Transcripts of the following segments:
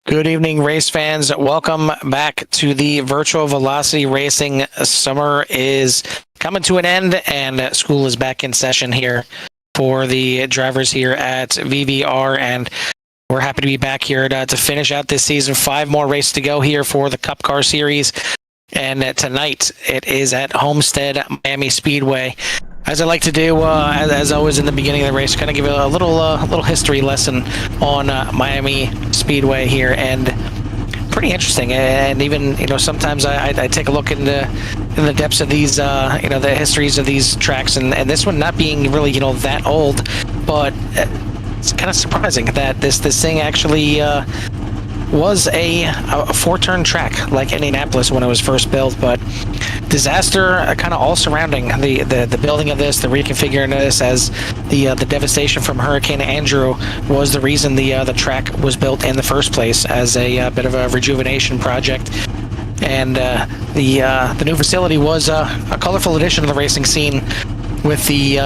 Good evening, race fans. Welcome back to the Virtual Velocity Racing. Summer is coming to an end, and school is back in session here for the drivers here at VVR, and we're happy to be back here to finish out this season. 5 more races to go here for the Cup Car Series, and tonight it is at Homestead Miami Speedway. As I like to do, as always in the beginning of the race, kind of give a little history lesson on Miami Speedway here, and pretty interesting. And even sometimes I take a look in the depths of these the histories of these tracks, and this one not being really that old, but it's kind of surprising that this thing actually was a 4-turn track like Indianapolis when it was first built, but disaster kind of all surrounding the building of this, the reconfiguring of this, as the devastation from Hurricane Andrew was the reason the track was built in the first place, as a bit of a rejuvenation project. And the new facility was a colorful addition to the racing scene with the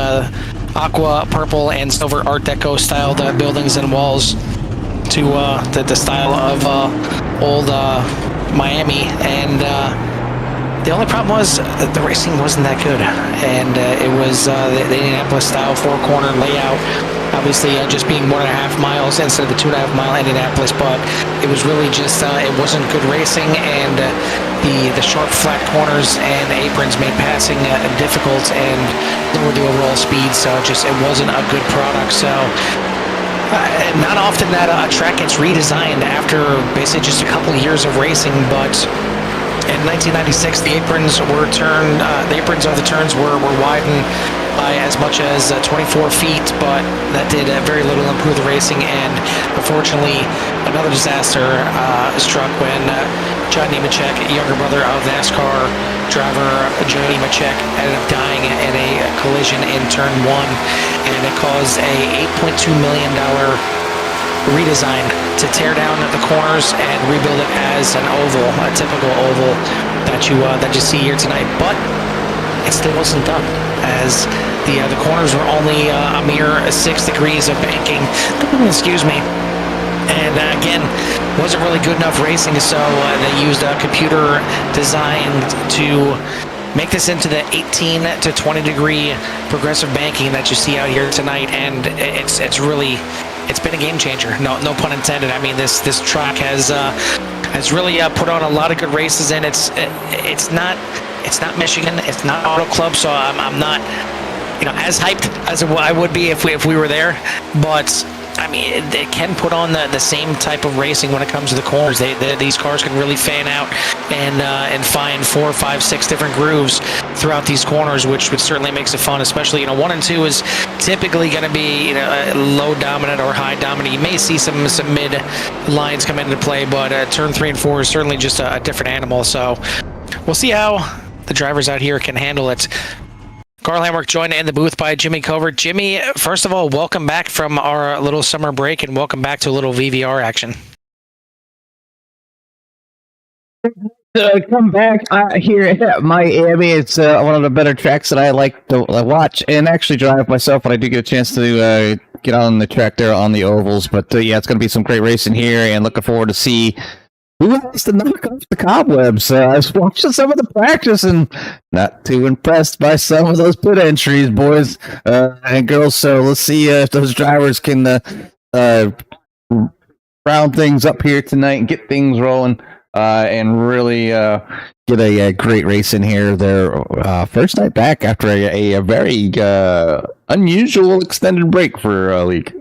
aqua, purple, and silver Art Deco styled buildings and walls to the style of old Miami. And the only problem was the racing wasn't that good, and it was the Indianapolis style 4-corner layout, obviously just being 1.5 miles instead of the 2.5 mile Indianapolis, but it was really just it wasn't good racing, and the short flat corners and aprons made passing difficult and lowered the overall speed, so it wasn't a good product. So not often that a track gets redesigned after basically just a couple of years of racing, but in 1996, the aprons were turned. The aprons of the turns were widened by as much as 24 feet, but that did very little improve the racing. And unfortunately, another disaster struck when John Nemechek, younger brother of NASCAR driver Joe Nemechek, ended up dying in a collision in turn 1, and it caused a $8.2 million redesign to tear down the corners and rebuild it as an oval, a typical oval that you see here tonight. But it still wasn't done, as the corners were only a mere 6 degrees of banking. Excuse me. And again, wasn't really good enough racing, so they used a computer designed to make this into the 18 to 20 degree progressive banking that you see out here tonight, and it's been a game changer. No pun intended. I mean, this track has really put on a lot of good races, and it's not Michigan, it's not Auto Club, so I'm not as hyped as I would be if we were there, but I mean, it can put on the same type of racing when it comes to the corners. These cars can really fan out and find 4, 5, 6 different grooves throughout these corners, which certainly makes it fun. Especially 1 and 2 is typically going to be low dominant or high dominant. You may see some mid lines come into play, but turn 3 and 4 is certainly just a different animal. So we'll see how the drivers out here can handle it. Carl Hamrick joined in the booth by Jimmy Covert. Jimmy, first of all, welcome back from our little summer break, and welcome back to a little VVR action. Come back here at Miami. It's one of the better tracks that I like to watch and actually drive myself when I do get a chance to get on the track there on the ovals. But yeah, it's going to be some great racing here, and looking forward to see who has to knock off the cobwebs. I was watching some of the practice and not too impressed by some of those pit entries, boys and girls. So let's see if those drivers can round things up here tonight and get things rolling and really get a great race in here. Their first night back after a very unusual extended break for league.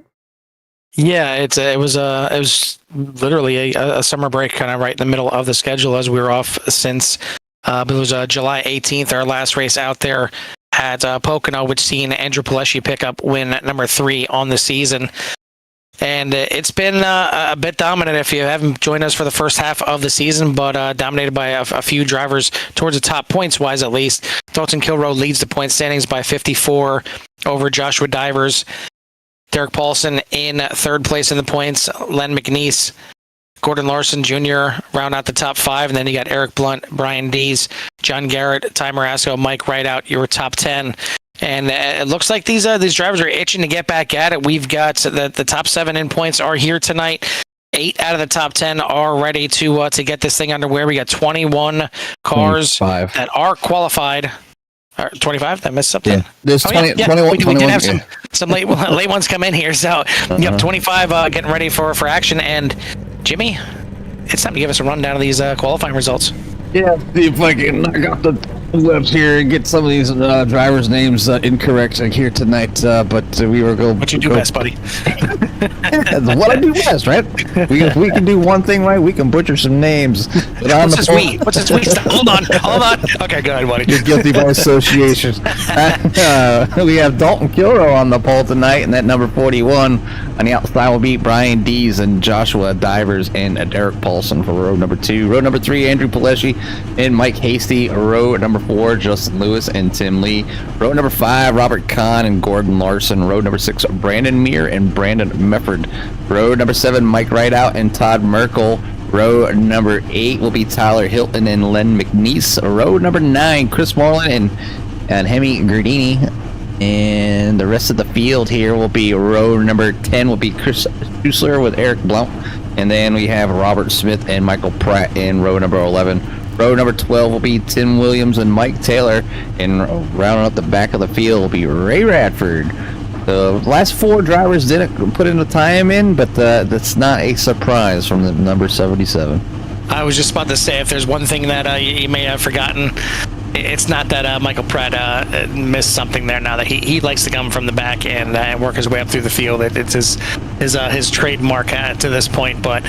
Yeah, it was literally a summer break, kind of right in the middle of the schedule, as we were off since it was July 18th. Our last race out there at Pocono, which seen Andrew Palesci pick up win number 3 on the season. And it's been a bit dominant if you haven't joined us for the first half of the season, but dominated by a few drivers towards the top points-wise, at least. Dalton Kilroe leads the point standings by 54 over Joshua Divers. Derek Paulson in 3rd place in the points. Len McNeese, Gordon Larson Jr. round out the top 5, and then you got Eric Blunt, Brian Dees, John Garrett, Ty Marasco, Mike Wright out your top 10. And it looks like these drivers are itching to get back at it. We've got the top 7 in points are here tonight. 8 out of the top 10 are ready to get this thing underway. We got 21 cars 25. that are qualified. 25? Did I missed something? Yeah, there's 20, yeah. 21. We 21, did have yeah. some late ones come in here. So, yep, 25 getting ready for action. And Jimmy, it's time to give us a rundown of these qualifying results. Yeah, see if I can knock out the left here and get some of these drivers' names incorrect here tonight. But we were going. What you do best, buddy? What I do best, right? If we can do one thing right, we can butcher some names. But on What's this we? What's this we? Hold on. Okay, go ahead, buddy. You're guilty by association. We have Dalton Kilrow on the pole tonight, and that number 41 on the outside will be Brian Dees and Joshua Divers and Derek Paulson for row number 2. Row number 3, Andrew Palesci and Mike Hasty. Row number 4, Justin Lewis and Tim Lee. Row number 5, Robert Kahn and Gordon Larson. Row number 6, Brandon Meir and Brandon Mefford. Row number 7, Mike Rideout and Todd Merkel. Row number 8 will be Tyler Hilton and Len McNeese. Row number 9, Chris Moreland and Hemi Gardini. And the rest of the field here will be row number 10 will be Chris Schuessler with Eric Blount. And then we have Robert Smith and Michael Pratt in row number 11. Row number 12 will be Tim Williams and Mike Taylor. And rounding up the back of the field will be Ray Radford. The last 4 drivers didn't put in the time in, but that's not a surprise from the number 77. I was just about to say, if there's one thing that you may have forgotten, it's not that Michael Pratt missed something there. Now that he likes to come from the back and work his way up through the field. It's his trademark to this point. But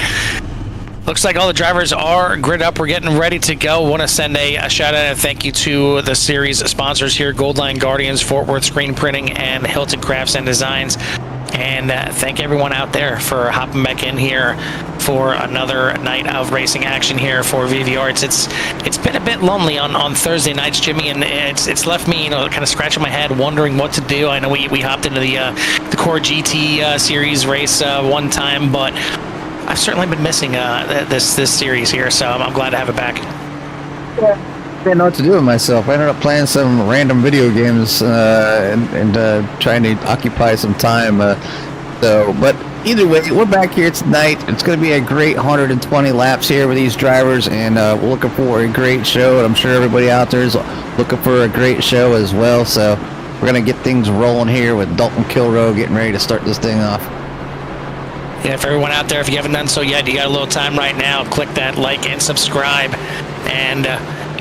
looks like all the drivers are gridded up. We're getting ready to go. Want to send a shout out and thank you to the series sponsors here: Goldline Guardians, Fort Worth Screen Printing, and Hilton Crafts and Designs. And thank everyone out there for hopping back in here for another night of racing action here for VVR. It's been a bit lonely on Thursday nights, Jimmy, and it's left me kind of scratching my head, wondering what to do. I know we hopped into the Core GT series race one time, but I've certainly been missing this series here, so I'm glad to have it back. Yeah. I didn't know what to do with myself. I ended up playing some random video games and trying to occupy some time. But either way, we're back here tonight. It's going to be a great 120 laps here with these drivers, and we're looking for a great show. And I'm sure everybody out there is looking for a great show as well. So we're going to get things rolling here with Dalton Kilrow getting ready to start this thing off. Yeah, for everyone out there, if you haven't done so yet, you got a little time right now. Click that like and subscribe, and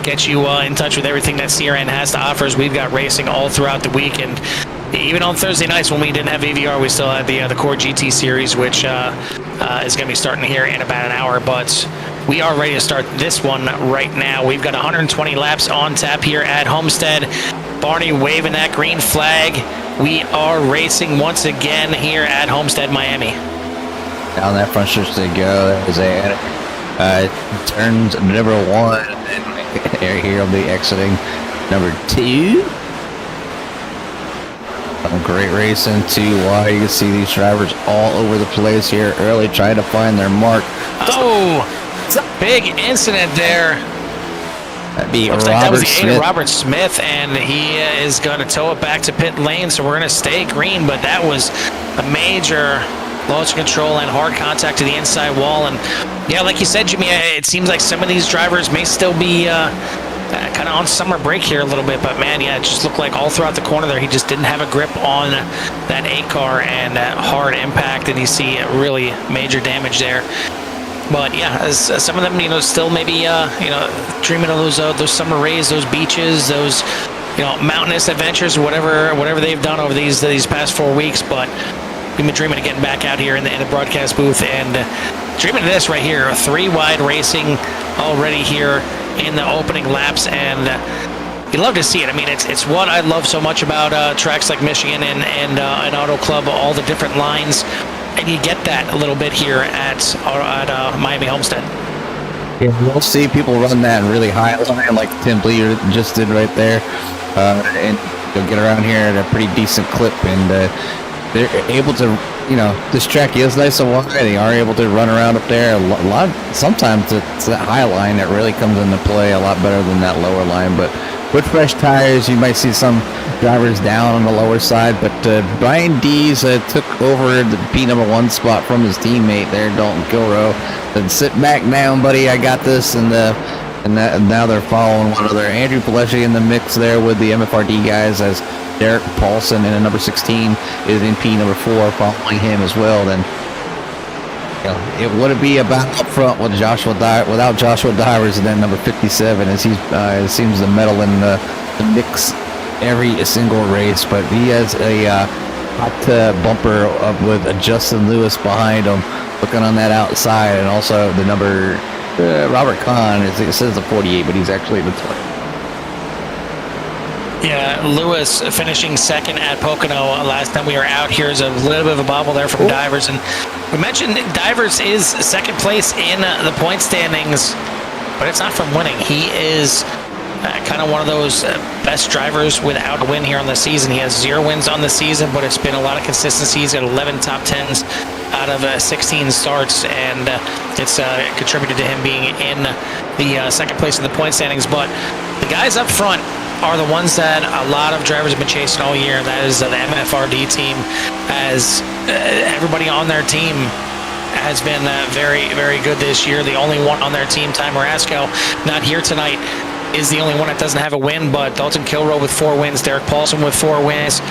get you in touch with everything that CRN has to offer. We've got racing all throughout the week, and even on Thursday nights when we didn't have AVR, we still had the Core GT series, which is going to be starting here in about an hour. But we are ready to start this one right now. We've got 120 laps on tap here at Homestead. Barney waving that green flag. We are racing once again here at Homestead, Miami. Down that front stretch they go. That was turns number 1, and here will be exiting number 2. Great race into why you can see these drivers all over the place here early, trying to find their mark. Oh, big incident there. That'd be Looks Robert like that was the Smith. Robert Smith, and he is going to tow it back to pit lane, so we're going to stay green. But that was a major loss of control and hard contact to the inside wall. And yeah, like you said, Jimmy, it seems like some of these drivers may still be kind of on summer break here a little bit. But man, yeah, it just looked like all throughout the corner there, he just didn't have a grip on that 8 car, and hard impact, and you see really major damage there. But yeah, as some of them, still maybe, dreaming of those summer rays, those beaches, those, mountainous adventures, whatever they've done over these past 4 weeks. But we've been dreaming of getting back out here in the broadcast booth and dreaming of this right here, 3 wide racing already here in the opening laps, and you love to see it. I mean, it's what I love so much about tracks like Michigan and Auto Club, all the different lines. And you get that a little bit here at Miami Homestead. Yeah, we'll see people run that really high line like Tim Lee just did right there. And they'll get around here at a pretty decent clip. And they're able to, this track is nice and wide. They are able to run around up there. Sometimes it's that high line that really comes into play a lot better than that lower line. But with fresh tires, you might see some drivers down on the lower side, but Brian Dees took over the P1 spot from his teammate there, Dalton Kilrow. Then sit back down, buddy. I got this, and now they're following one another. Andrew Palesci in the mix there with the MFRD guys, as Derek Paulson in number 16 is in P4 following him as well. Then it wouldn't be about up front with without Joshua Divers, and then number 57 as he seems to medal in the mix every single race. But he has a hot bumper up with Justin Lewis behind him, looking on that outside, and also the number Robert Kahn. It says the 48, but he's actually the 20. Yeah, Lewis finishing second at Pocono last time we were out. Here's a little bit of a bobble there from Divers, and we mentioned Divers is second place in the point standings, but it's not from winning. He is kind of one of those best drivers without a win here on the season. He has 0 wins on the season, but it's been a lot of consistency. He's got 11 top 10s out of 16 starts, and it's contributed to him being in the second place in the point standings. But the guys up front are the ones that a lot of drivers have been chasing all year. That is the MFRD team, as everybody on their team has been very, very good this year. The only one on their team, Ty Marasco, not here tonight, is the only one that doesn't have a win, but Dalton Kilrow with 4 wins, Derek Paulson with 4 wins,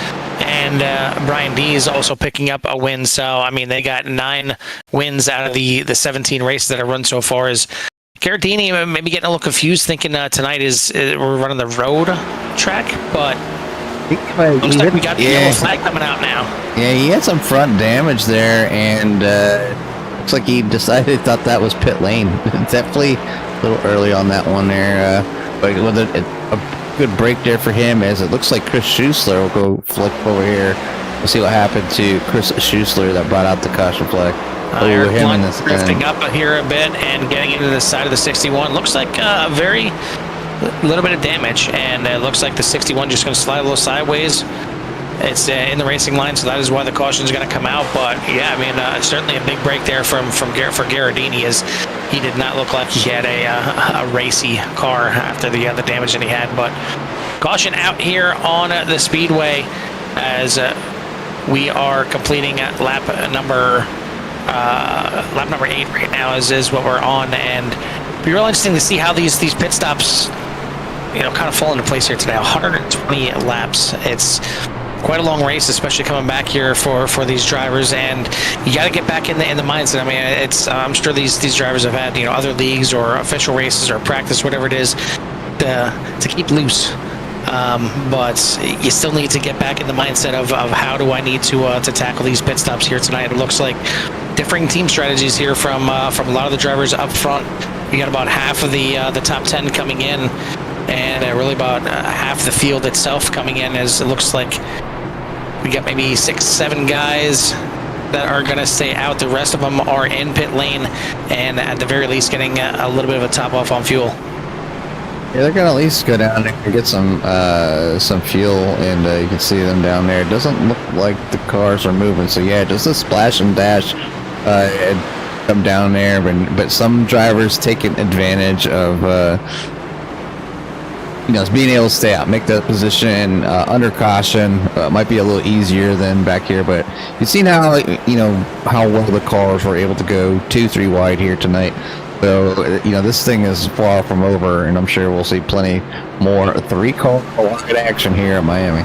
and Brian Dees also picking up a win. So, I mean, they got 9 wins out of the 17 races that have run so far. Is Gardini maybe getting a little confused, thinking tonight we're running the road track, but looks like we got the yellow flag coming out now. Yeah, he had some front damage there, and looks like he thought that was pit lane. Definitely a little early on that one there, but with a good break there for him, as it looks like Chris Schuessler will go flip over here. We'll see what happened to Chris Schuessler that brought out the caution flag. Eric Blunt drifting up here a bit and getting into the side of the 61. Looks like a very little bit of damage, and it looks like the 61 just going to slide a little sideways. It's in the racing line, so that is why the caution is going to come out. But yeah, I mean, certainly a big break there for Gherardini, as he did not look like he had a racy car after the damage that he had. But caution out here on the speedway as we are completing lap number 8 right now is what we're on, and it'll be real interesting to see how these pit stops kind of fall into place here today. 120 laps. It's quite a long race, especially coming back here for these drivers, and you got to get back in the mindset. I mean, I'm sure these drivers have had other leagues or official races or practice, whatever it is, to keep loose. But you still need to get back in the mindset of how do I need to tackle these pit stops here tonight. It looks like differing team strategies here from a lot of the drivers up front. You got about half of the top 10 coming in, and really about half the field itself coming in, as it looks like we got maybe 6-7 guys that are going to stay out. The rest of them are in pit lane, and at the very least getting a little bit of a top off on fuel. Yeah, they're gonna at least go down there and get some fuel, and you can see them down there. It doesn't look like the cars are moving, so yeah, just a splash and dash come down there. But some drivers taking advantage of being able to stay out, make that position under caution. Might be a little easier than back here, but you've seen how how well the cars were able to go 2-3 wide here tonight. So, this thing is far from over, and I'm sure we'll see plenty more 3-car wide action here at Miami.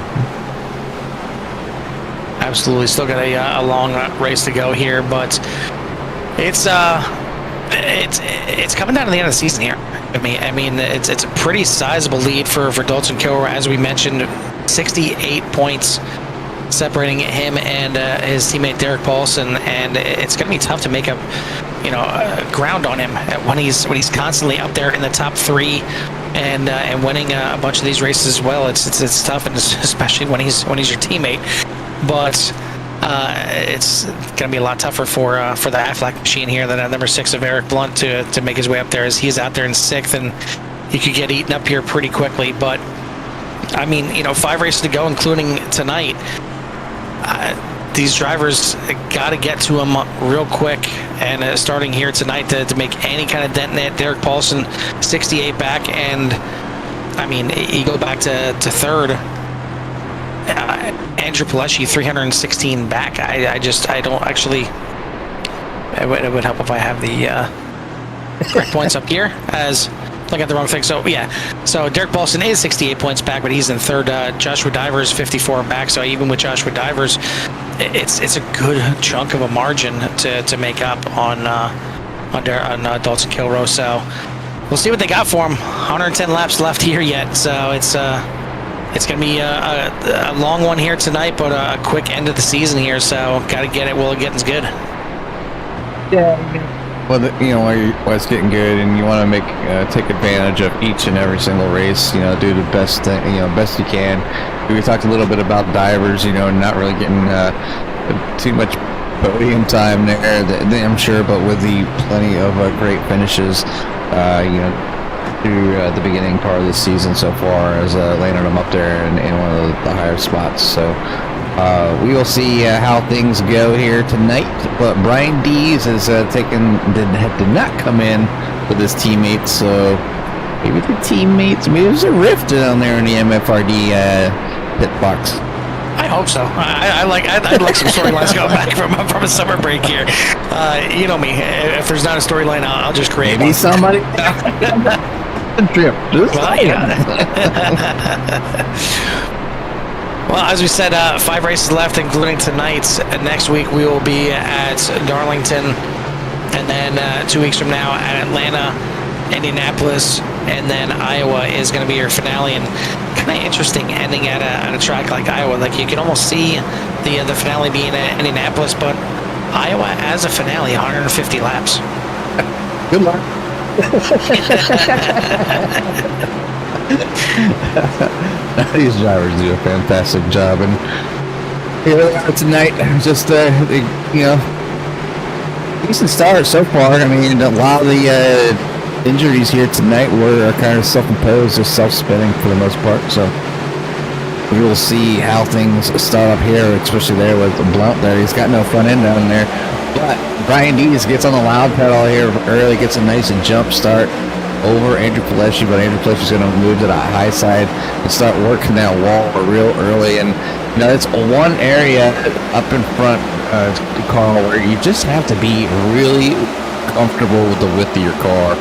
Absolutely. Still got a long race to go here, but it's coming down to the end of the season here. I mean, it's a pretty sizable lead for Dalton Kilrow, as we mentioned, 68 points separating him and his teammate Derek Paulson, and it's going to be tough to make up ground on him when he's constantly up there in the top 3 and winning a bunch of these races as well. It's tough, and especially when he's your teammate. But it's going to be a lot tougher for the Aflac machine here than number 6 of Eric Blunt to make his way up there, as he's out there in 6th, and he could get eaten up here pretty quickly. But I mean, 5 races to go, including tonight. These drivers got to get to him real quick, and starting here tonight to make any kind of dent in it. Derek Paulson 68 back, and I mean, you go back to third. Andrew Pileshi, 316 back. I don't actually. It would help if I have the correct points up here. As looking at the wrong thing. So yeah. So Derek Paulson is 68 points back, but he's in third. Joshua Divers 54 back. So even with Joshua Divers, it's a good chunk of a margin to make up on Dalton Kilroe. So we'll see what they got for him. 110 laps left here yet. So it's going to be a long one here tonight, but a quick end of the season here. So got to get it while it getting's good. Yeah. Well, while it's getting good, and you want to take advantage of each and every single race. Do the best thing, best you can. We talked a little bit about Divers, not really getting too much podium time there, I'm sure, but with plenty of great finishes, through the beginning part of the season so far, as landing them up there in one of the higher spots. So we will see how things go here tonight. But Brian Dees is did not come in with his teammates, so maybe there's a rift down there in the MFRD pit box. I hope so. I'd like some storylines going back from a summer break here. You know me. If there's not a storyline, I'll just create maybe one. Somebody. Trip. Well, as we said, 5 races left, including tonight's. Next week we will be at Darlington, and then 2 weeks from now at Atlanta, Indianapolis, and then Iowa is going to be your finale. And kind of interesting ending at a track like Iowa. Like, you can almost see the finale being at Indianapolis, but Iowa as a finale, 150 laps. Good luck. These drivers do a fantastic job, and here they are tonight. Just decent start so far. I mean, a lot of the injuries here tonight were kind of self-imposed, just self-spinning for the most part. So we will see how things start up here, especially there with the Blount there. He's got no front end down there, but Brian Dees gets on the loud pedal here early, gets a nice jump start over Andrew Pileshi, but Andrew Pileshi is going to move to the high side and start working that wall real early. And it's one area up in front, Carl, where you just have to be really comfortable with the width of your car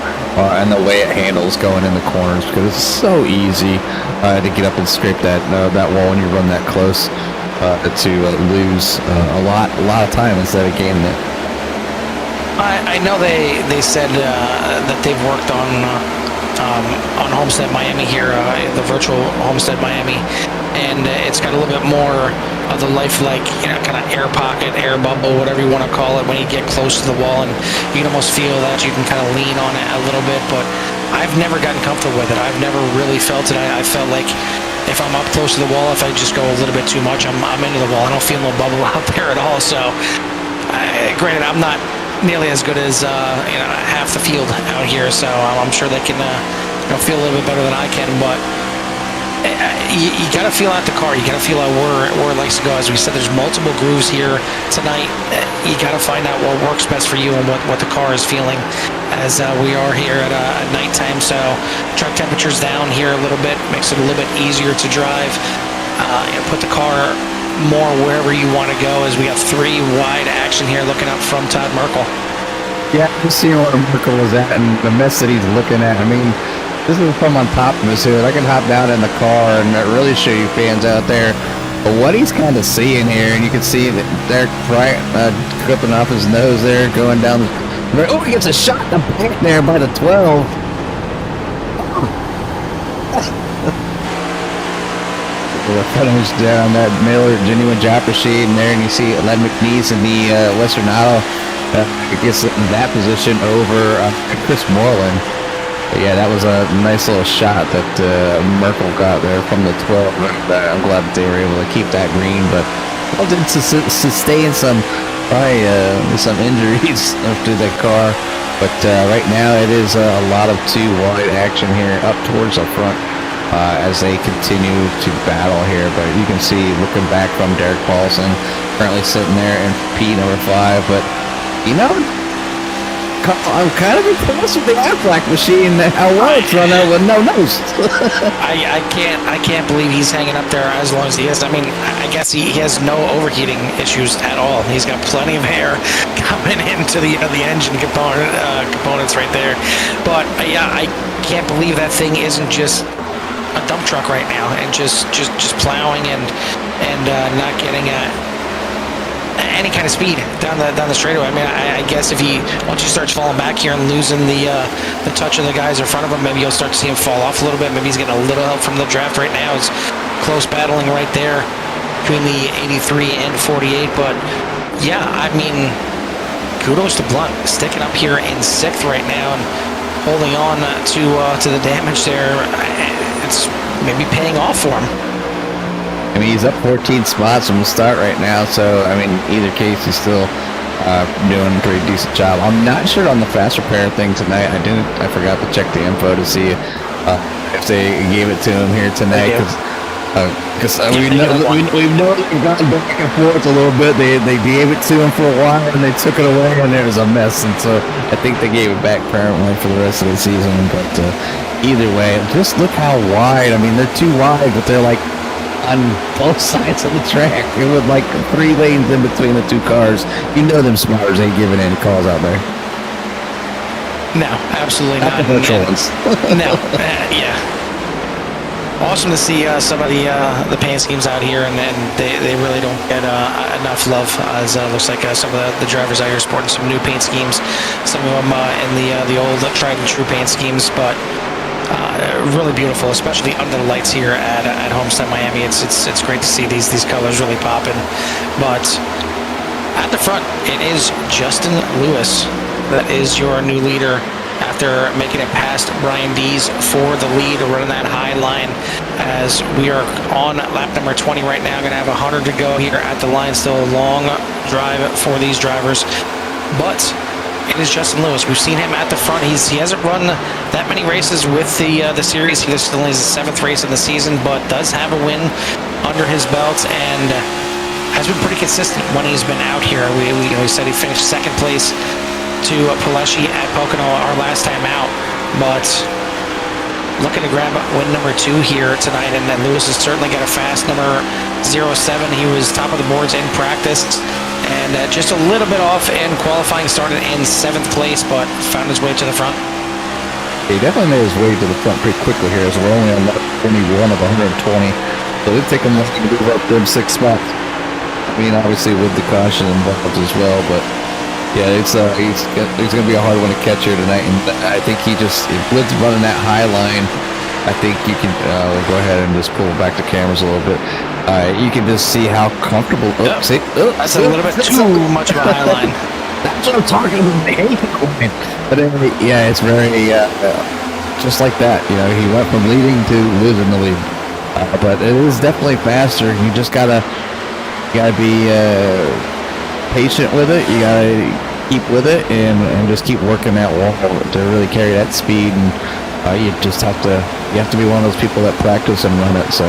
and the way it handles going in the corners, because it's so easy to get up and scrape that wall when you run that close, to lose a lot of time instead of gaining it. I know they said that they've worked on Homestead Miami here, the virtual Homestead Miami, and it's got a little bit more of the lifelike, kind of air pocket, air bubble, whatever you want to call it, when you get close to the wall, and you can almost feel that you can kind of lean on it a little bit. But I've never gotten comfortable with it. I've never really felt it. I felt like if I'm up close to the wall, if I just go a little bit too much, I'm into the wall. I don't feel no bubble out there at all. So, granted, I'm not nearly as good as half the field out here, so I'm sure they can feel a little bit better than I can. But you got to feel out the car. You got to feel out where it likes to go. As we said, there's multiple grooves here tonight. You got to find out what works best for you and what the car is feeling, as we are here at nighttime. So truck temperature's down here a little bit, makes it a little bit easier to drive. Put the car more wherever you want to go, as we have 3 wide action here looking up from Todd Merkel. Yeah, just seeing where Merkel is at and the mess that he's looking at. I mean, this is from on top of his hood. I can hop down in the car and really show you fans out there but what he's kind of seeing here, and you can see that they're clipping off his nose there, going down. Oh, he gets a shot in the back there by the 12. The finish down that Miller genuine job machine there, and you see Len McNeese in the Western Auto gets in that position over Chris Moreland. But yeah, that was a nice little shot that Merkel got there from the 12. I'm glad that they were able to keep that green, but did sustain some injuries to the car. But right now it is a lot of 2 wide action here up towards the front. As they continue to battle here, but you can see, looking back from Derek Paulson, currently sitting there in P number 5, but I'm kind of impressed with the Aflac machine. How well it's run out with no nose. I can't believe he's hanging up there as long as he is. I mean, I guess he has no overheating issues at all. He's got plenty of air coming into the engine components right there. But yeah, I can't believe that thing isn't just a dump truck right now and just plowing and not getting any kind of speed down the straightaway. I mean, I guess if once he starts falling back here and losing the touch of the guys in front of him, maybe you'll start to see him fall off a little bit. Maybe he's getting a little help from the draft right now. It's close battling right there between the 83 and 48. But yeah, I mean, kudos to Blunt sticking up here in 6th right now and holding on to the damage there. It's maybe paying off for him. I mean, he's up 14 spots from the start right now, so, I mean, either case, he's still doing a pretty decent job. I'm not sure on the fast repair thing tonight. I forgot to check the info to see if they gave it to him here tonight, because we've gone back and forth a little bit. They gave it to him for a while, and they took it away, and it was a mess, and so I think they gave it back permanently for the rest of the season, but either way, just look how wide. I mean, they're too wide, but they're like on both sides of the track. It was like 3 lanes in between the 2 cars. You know them smarters ain't giving any calls out there. No, absolutely not. The virtual ones. No, yeah. Awesome to see some of the paint schemes out here, and they really don't get enough love. As looks like some of the drivers out here sporting some new paint schemes. Some of them in the old tried and true paint schemes, but really beautiful, especially under the lights here at Homestead, Miami. It's great to see these colors really popping. But at the front, it is Justin Lewis that is your new leader after making it past Brian Dees for the lead, running that high line as we are on lap number 20 right now. Going to have 100 to go here at the line. Still a long drive for these drivers, but it is Justin Lewis. We've seen him at the front. He hasn't run that many races with the series. This is only his 7th race of the season, but does have a win under his belt and has been pretty consistent when he's been out here. We said he finished 2nd place to Paleshi at Pocono our last time out, but looking to grab win number 2 here tonight. And then Lewis has certainly got a fast number 07. He was top of the boards in practice. And just a little bit off in qualifying, started in 7th place, but found his way to the front. He definitely made his way to the front pretty quickly here, as we're only on 21 of 120. So it'd take him long to move up them 6 spots. I mean, obviously with the caution involved as well, but yeah, it's going to be a hard one to catch here tonight. And I think if Blitz running that high line, I think you can we'll go ahead and just pull back the cameras a little bit. You can just see how comfortable. That's a little bit too much of a high line. That's what I'm talking about. But anyway, yeah, it's very just like that. You know, he went from leading to losing the lead. But it is definitely faster. You just gotta be patient with it. You gotta keep with it and just keep working that wall to really carry that speed. And you have to be one of those people that practice and run it. So.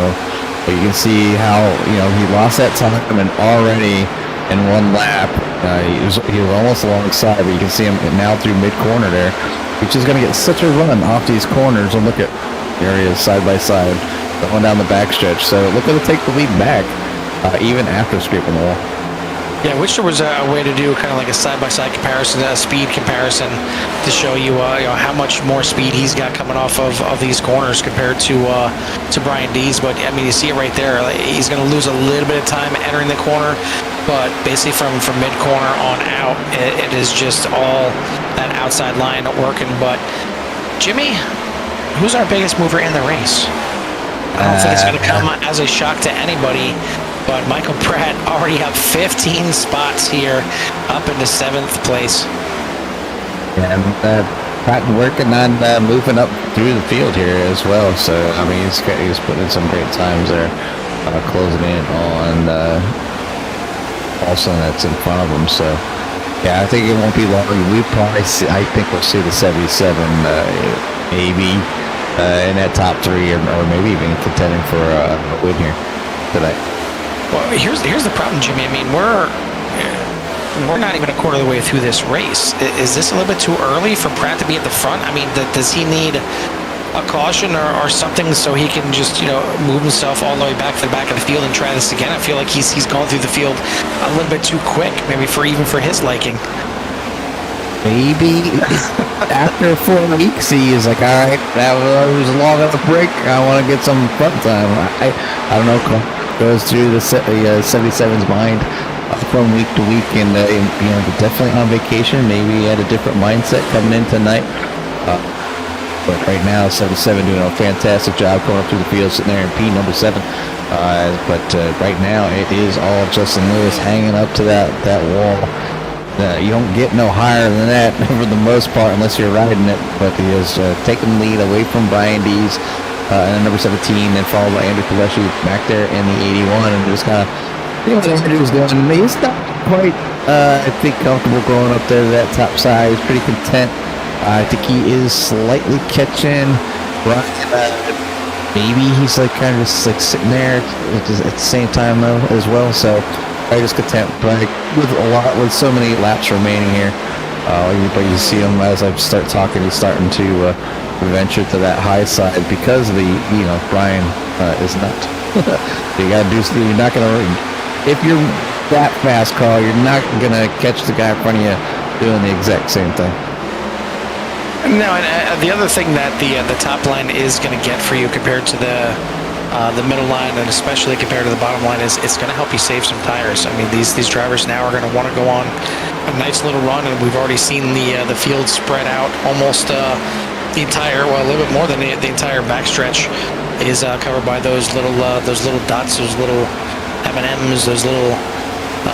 But you can see how, he lost that time and already in 1 lap, he was almost alongside, but you can see him now through mid-corner there. He's just going to get such a run off these corners, and look at areas side by side, going down the backstretch. So look at it take the lead back, even after scraping the wall. Yeah, I wish there was a way to do kind of like a side-by-side comparison, a speed comparison, to show you, how much more speed he's got coming off of these corners compared to Brian Dees. But I mean, you see it right there. He's going to lose a little bit of time entering the corner, but basically from mid-corner on out, it is just all that outside line working. But Jimmy, who's our biggest mover in the race? I don't think it's going to come as a shock to anybody. But Michael Pratt already up 15 spots here, up into 7th place. And Pratt working on moving up through the field here as well. So I mean, he's putting in some great times there, closing in on Paulson that's in front of him. So yeah, I think it won't be long. I think we'll see the 77 maybe in that top 3, or maybe even contending for a win here tonight. Well, here's the problem, Jimmy. I mean, we're we're not even a quarter of the way through this race. Is this a little bit too early for Pratt to be at the front? I mean, does he need a caution or something so he can just, move himself all the way back to the back of the field and try this again? I feel like he's gone through the field a little bit too quick, maybe for his liking. Maybe after 4 weeks, he is like, all right, that was a long enough break. I want to get some fun time. I don't know. Goes through the 77's mind from week to week, and definitely on vacation. Maybe he had a different mindset coming in tonight. But right now, 77 doing a fantastic job going up through the field, sitting there in P number 7. But right now, it is all Justin Lewis hanging up to that wall. You don't get no higher than that for the most part unless you're riding it. But he is taking the lead away from Brian Dees and number 17, and followed by Andrew Pileshi back there in the 81, and just kind of what Andrew's doing. He's not quite, I think, comfortable going up there to that top side. He's pretty content. I think he is slightly catching Brian. Maybe he's kind of just sitting there at the same time though as well. So I just content, but with so many laps remaining here, but you see him as I start talking, he's starting to venture to that high side because of Brian is not. You gotta do. You're not gonna. If you're that fast, Carl, you're not gonna catch the guy in front of you doing the exact same thing. No, and the other thing that the top line is going to get for you compared to the middle line, and especially compared to the bottom line, is it's going to help you save some tires. I mean, these drivers now are going to want to go on a nice little run, and we've already seen the field spread out almost the entire, well, a little bit more than the entire backstretch is covered by those little dots, those little M&Ms, those little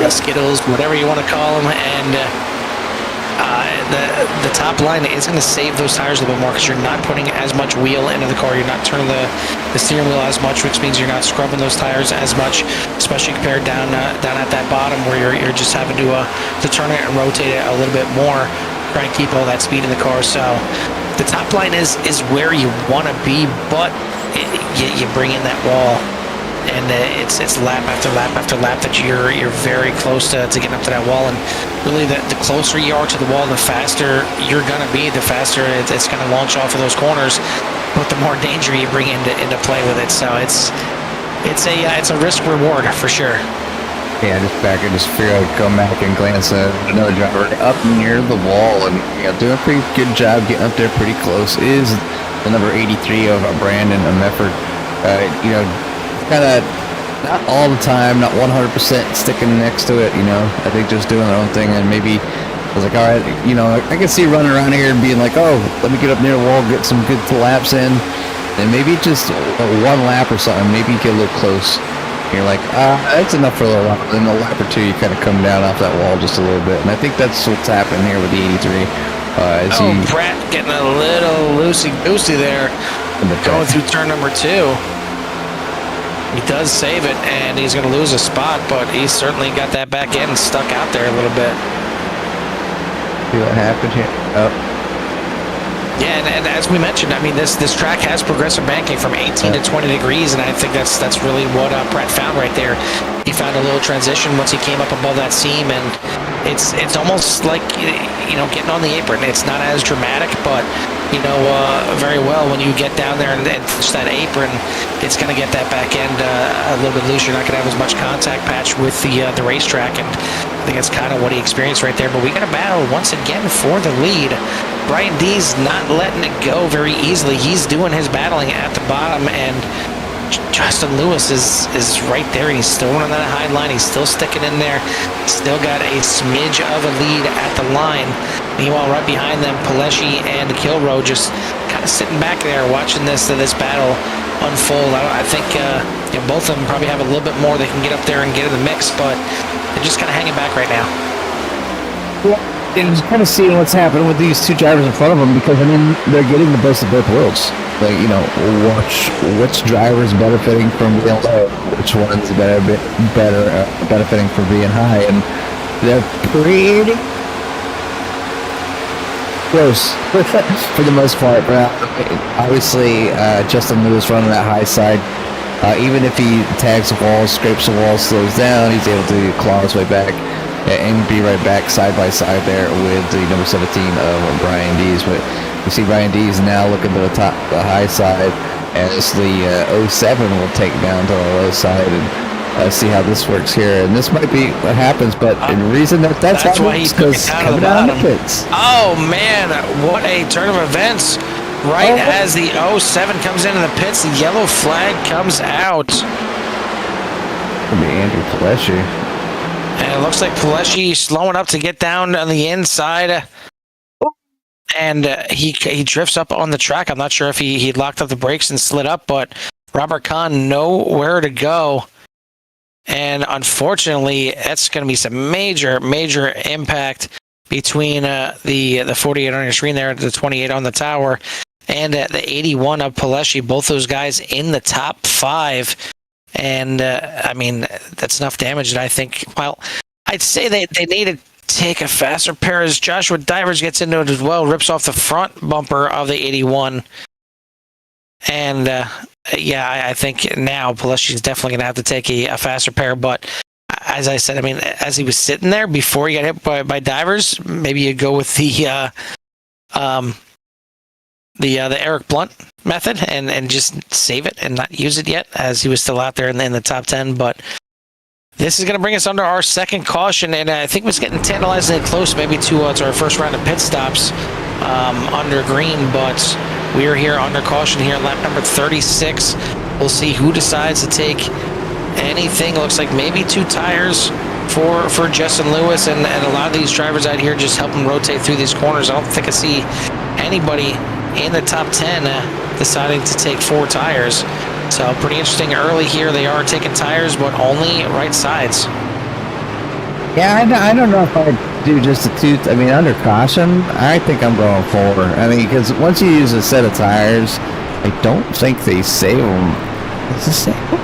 Skittles, whatever you want to call them, and the top line is going to save those tires a little bit more because you're not putting as much wheel into the car. You're not turning the steering wheel as much, which means you're not scrubbing those tires as much, especially compared down at that bottom where you're just having to turn it and rotate it a little bit more, try and keep all that speed in the car. So the top line is where you want to be, but you bring in that wall. And it's lap after lap after lap that you're very close to getting up to that wall. And really, the closer you are to the wall, the faster you're gonna be. The faster it's gonna launch off of those corners. But the more danger you bring into play with it. So it's a risk reward for sure. Yeah, just figured I'd come back and glance at another driver up near the wall, and doing a pretty good job getting up there pretty close is the number 83 of Brandon Mefford. Kind of not all the time, not 100% sticking next to it, I think just doing their own thing. And maybe I was like, all right, I can see running around here and being like, oh, let me get up near the wall, get some good laps in, and maybe just one lap or something, maybe you get a little close. And you're like, that's enough for a little while. Then a lap or two, you kind of come down off that wall just a little bit. And I think that's what's happening here with the 83. Pratt getting a little loosey-goosey there, going through turn number 2. He does save it, and he's going to lose a spot, but he's certainly got that back end stuck out there a little bit. See what happened here? Oh. Yeah, and as we mentioned, I mean, this track has progressive banking from 18 to 20 degrees, and I think that's really what Pratt found right there. He found a little transition once he came up above that seam, and it's almost like getting on the apron. It's not as dramatic, but very well when you get down there and touch that apron, it's going to get that back end a little bit loose. You're not going to have as much contact patch with the racetrack, and I think that's kind of what he experienced right there. But we got a battle once again for the lead. Brian D's not letting it go very easily. He's doing his battling at the bottom, and Justin Lewis is right there. He's still running that high line. He's still sticking in there. Still got a smidge of a lead at the line. Meanwhile, right behind them, Pileshi and Kilroe just kind of sitting back there watching this battle unfold. I think both of them probably have a little bit more they can get up there and get in the mix, but they're just kind of hanging back right now. Yeah, and just kind of seeing what's happening with these two drivers in front of them, because they're getting the best of both worlds. Like, watch which driver's benefiting from being low, which one's better benefiting from being high, and they're pretty close for the most part. Obviously, Justin Lewis running that high side. Even if he tags the wall, scrapes the wall, slows down, he's able to claw his way back. and be right back side by side there with the number 17 of Brian Dees. But you see Brian Dees now looking to the high side as the 07 will take down to the low side, and see how this works here. And this might be what happens, but the reason that's why he's coming down the pits. Oh man, what a turn of events! Right as the 07 comes into the pits, the yellow flag comes out. It'll be Andrew Pileshi. And it looks like Pileshi slowing up to get down on the inside. And he drifts up on the track. I'm not sure if he locked up the brakes and slid up, but Robert Kahn nowhere to go. And unfortunately, that's going to be some major impact between the 48 on your screen there, the 28 on the tower, and the 81 of Pileshi. Both those guys in the top 5. And I mean, that's enough damage that I think, well, I'd say they need to take a faster pair as Joshua Divers gets into it as well, rips off the front bumper of the 81. And I think now Pileshi's definitely going to have to take a faster pair. But as I said, I mean, as he was sitting there before he got hit by Divers, maybe you go with the Eric Blunt method and just save it and not use it yet, as he was still out there in the top 10. But this is going to bring us under our second caution, and I think it's getting tantalizingly close, maybe to our first round of pit stops under green. But we are here under caution here, lap number 36. We'll see who decides to take anything. It looks like maybe 2 tires for Justin Lewis, and a lot of these drivers out here just help him rotate through these corners. I don't think I see anybody in the top 10 deciding to take 4 tires. So pretty interesting early here. They are taking tires, but only right sides. Yeah, I don't know if I'd do just a 2. I mean, under caution, I think I'm going 4. I mean, because once you use a set of tires, I don't think they save them. Does it save them?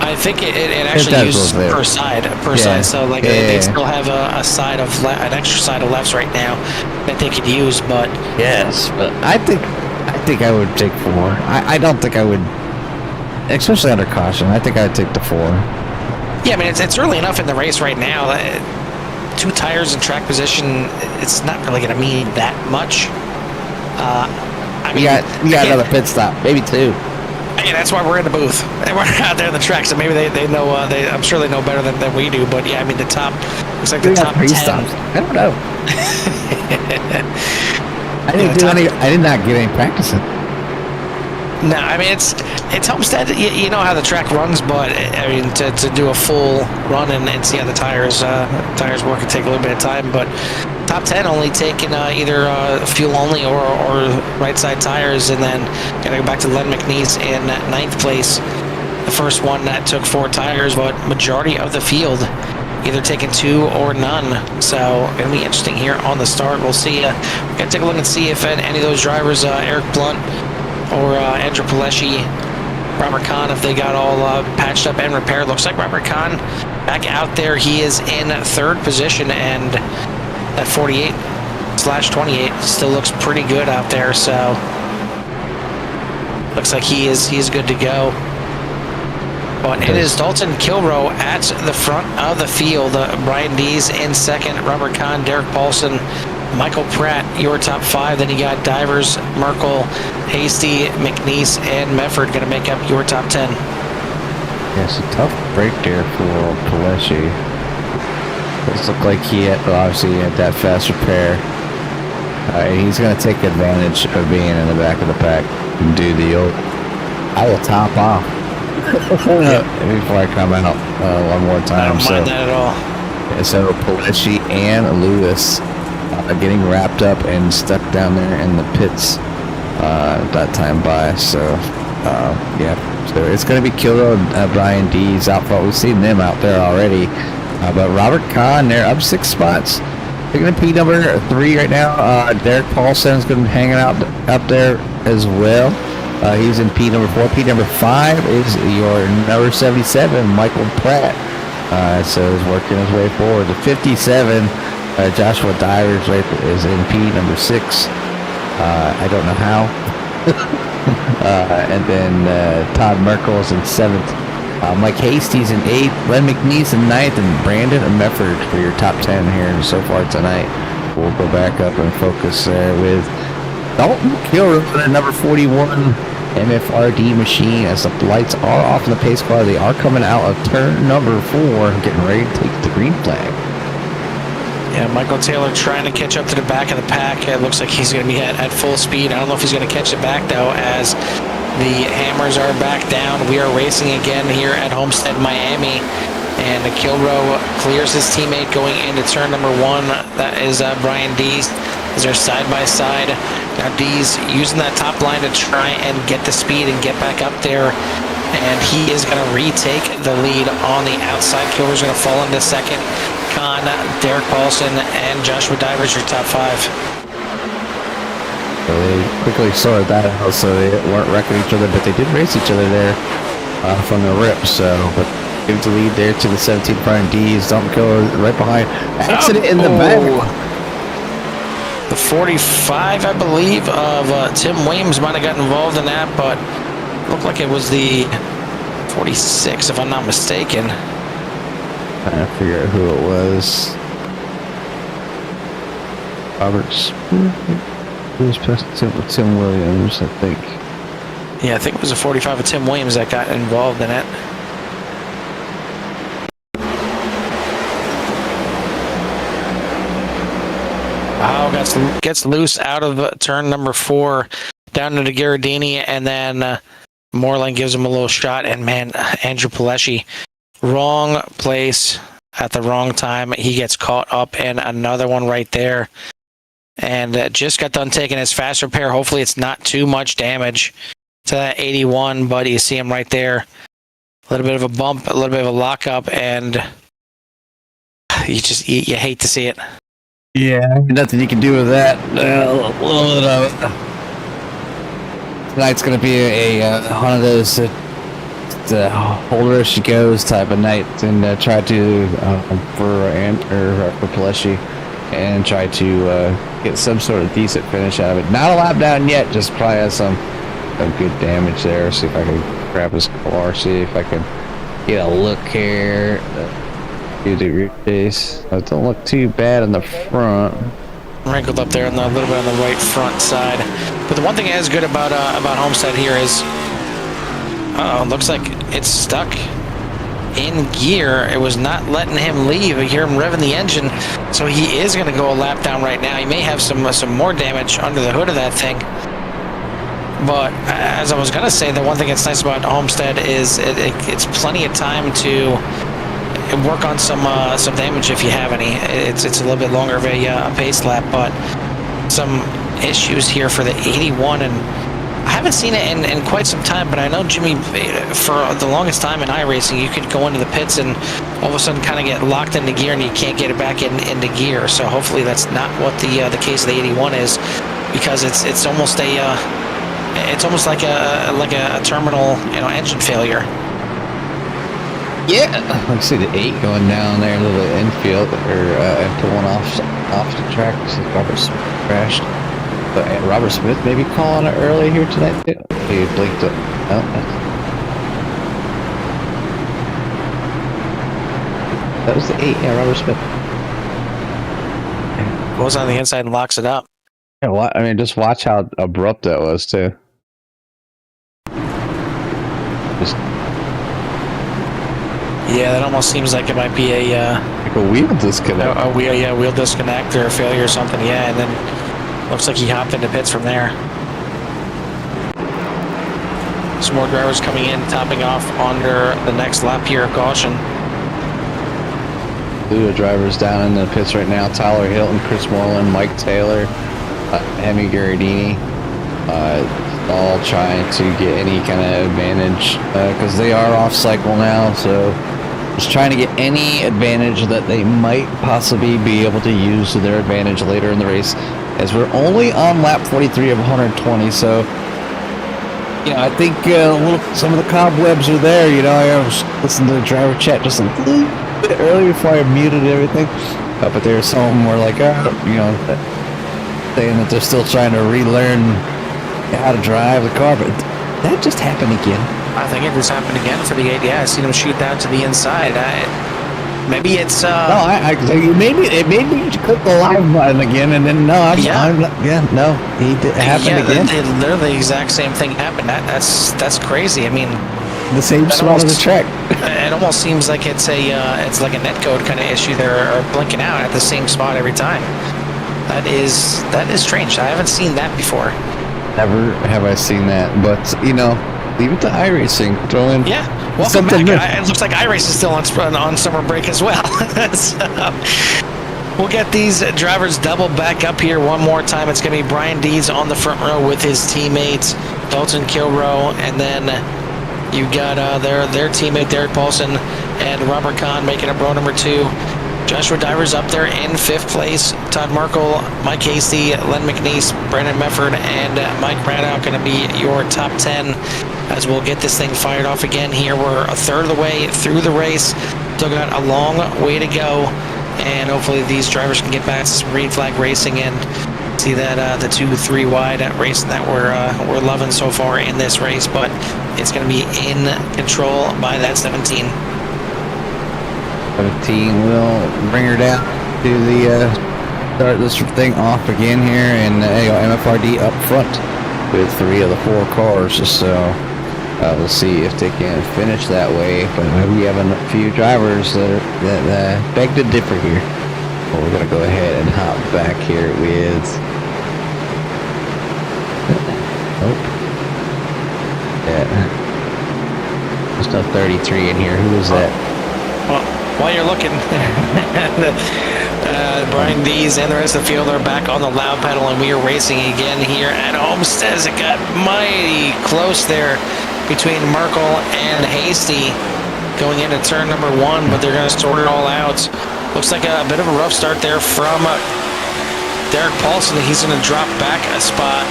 I think it actually uses per side. So like they still have a side of an extra side of lefts right now that they could use. But yes, but I think I would take 4. I don't think I would, especially under caution. I think I'd take the 4. Yeah, I mean it's early enough in the race right now. 2 tires in track position, it's not really going to mean that much. I mean, we got another pit stop, maybe 2. Yeah, that's why we're in the booth. And we're out there in the track, so maybe they know. I'm sure they know better than we do. But yeah, I mean the top looks like the top 10. Stops. I don't know. I did not get any practicing. No, I mean it's Homestead. You know how the track runs, but I mean to do a full run and see how the tires work and take a little bit of time. But top 10 only taking either fuel only or right side tires, and then gotta go back to Len McNeese in 9th place. The first one that took 4 tires, but majority of the field either taking 2 or none. So gonna be interesting here on the start. We'll see. We're gonna take a look and see if any of those drivers, Eric Blunt or Andrew Pileshi, Robert Kahn, if they got all patched up and repaired. Looks like Robert Kahn back out there. He is in 3rd position, and that 48/28 still looks pretty good out there. So looks like he's good to go. But it is Dalton Kilrow at the front of the field. Brian Dees in 2nd, Robert Kahn, Derek Paulson, Michael Pratt, your top 5. Then you got Divers, Merkel, Hasty, McNeese, and Mefford going to make up your top 10. Yeah, it's a tough break there for Pileshi. It looked like he had that faster pair. He's going to take advantage of being in the back of the pack and do the old, I will top off before I come out one more time. I don't mind that at all. So Pileshi and Lewis getting wrapped up and stuck down there in the pits that time by. So so it's going to be Kilrow and Brian Dees out front. We've seen them out there already, but Robert Kahn, they're up 6 spots. They're going to P number 3 right now. Derek Paulson is going to be hanging out up there as well. He's in P number 4. P number 5 is your number 77, Michael Pratt. So he's working his way forward. The 57, Joshua Divers is in P number 6. I don't know how. And then Todd Merkel is in 7th. Mike Hasties in 8th, Len McNeese in 9th, and Brandon Mefford for your top 10 here so far tonight. We'll go back up and focus there with Dalton Kilroy at number 41, MFRD machine. As the lights are off in the pace car, they are coming out of turn number 4, getting ready to take the green flag. Yeah, Michael Taylor trying to catch up to the back of the pack. It looks like he's going to be at full speed. I don't know if he's going to catch it back, though, as the hammers are back down. We are racing again here at Homestead, Miami. And Kilroy clears his teammate going into turn number 1. That is Brian Dees. As they're side by side. Now Dees using that top line to try and get the speed and get back up there. And he is going to retake the lead on the outside. Kilroy's going to fall into second. Khan, Derek Paulson, and Joshua Divers, your top 5. So they quickly sorted that out, so they weren't wrecking each other, but they did race each other there from the rip. So, but gives the lead there to the 17th Brian Dees. Don't go right behind. Accident in the back. The 45, I believe, of Tim Williams might have got involved in that, but looked like it was the 46, if I'm not mistaken. Trying to figure out who it was. Roberts. Who was past Tim Williams, I think. Yeah, I think it was a 45 of Tim Williams that got involved in it. Wow, gets loose out of turn number 4 down into Gherardini, and then Moreland gives him a little shot, and man, Andrew Palesci, wrong place at the wrong time. He gets caught up in another one right there, and just got done taking his fast repair. Hopefully it's not too much damage to that 81, but you see him right there. A little bit of a bump, a little bit of a lockup, and you hate to see it. Yeah, nothing you can do with that. A little bit of it. Tonight's going to be a one of those the hold where she goes type of night, and try to for Palesci and try to get some sort of decent finish out of it. Not a lap down yet, just probably has some good damage there. See if I can grab his car, see if I can get a look here. You do your face. It don't look too bad in the front. Wrinkled up there a little bit on the right front side. But the one thing that is good about Homestead here is, looks like it's stuck in gear. It was not letting him leave. You hear him revving the engine, so he is going to go a lap down right now. He may have some more damage under the hood of that thing. But as I was going to say, the one thing that's nice about Homestead is it's plenty of time to work on some damage if you have any. It's a little bit longer of a pace lap, but some issues here for the 81, and I haven't seen it in quite some time, but I know, Jimmy, for the longest time in iRacing, you could go into the pits and all of a sudden kind of get locked into gear and you can't get it back into gear. So hopefully that's not what the case of the 81 is, because it's almost like a terminal engine failure. Yeah, I see the 8 going down there, a little infield, or and pulling off the track. Robert Smith crashed. But Robert Smith maybe calling it early here tonight too. He blinked up. Oh, that was the 8. Yeah, Robert Smith. Goes on the inside and locks it up. Yeah, I mean, just watch how abrupt that was too. Yeah, that almost seems like it might be like a wheel disconnect. A wheel disconnect or a failure or something. Yeah, and then looks like he hopped into pits from there. Some more drivers coming in, topping off under the next lap here of caution. Two drivers down in the pits right now: Tyler Hilton, Chris Moreland, Mike Taylor, Hemi Gherardini. All trying to get any kind of advantage because they are off cycle now, so just trying to get any advantage that they might possibly be able to use to their advantage later in the race, as we're only on lap 43 of 120. So I think some of the cobwebs are there. I was listening to the driver chat just a little bit earlier before I muted everything, but there's some were like saying that they're still trying to relearn how to drive the car, but That just happened again. I think it just happened again for the 8. Yeah, I seen him shoot down to the inside. Maybe it's No, it made me click the live button again, and then no, it happened again. Literally the exact same thing happened. That's crazy. I mean, The same spot of the track. It almost seems like it's like a netcode kind of issue. They're blinking out at the same spot every time. That is strange. I haven't seen that before. Never have I seen that, but leave it to iRacing. Throw in welcome back. It looks like iRacing is still on summer break as well. So, we'll get these drivers double back up here one more time. It's going to be Brian Dees on the front row with his teammates, Dalton Kilrow, and then you've got their teammate Derek Paulson and Robert Kahn making up row number 2. Joshua Divers up there in 5th place. Todd Merkel, Mike Hasty, Len McNeese, Brandon Mefford, and Mike Braddock going to be your top 10 as we'll get this thing fired off again here. We're a third of the way through the race. Still got a long way to go, and hopefully these drivers can get back to some green flag racing and see that the 2-3 wide racing that we're loving so far in this race. But it's going to be in control by that 17. 17 will bring her down to the start this thing off again here, and MFRD up front with 3 of the 4 cars. So we'll see if they can finish that way. But we have a few drivers that beg to differ here. Well, we're gonna go ahead and hop back here with. There's no 33 in here. Who is that? Well, while you're looking, Brian Dees and the rest of the field are back on the loud pedal, and we are racing again here at Homestead. It got mighty close there between Merkel and Hasty going into turn number 1, but they're going to sort it all out. Looks like a bit of a rough start there from Derek Paulson. He's going to drop back a spot,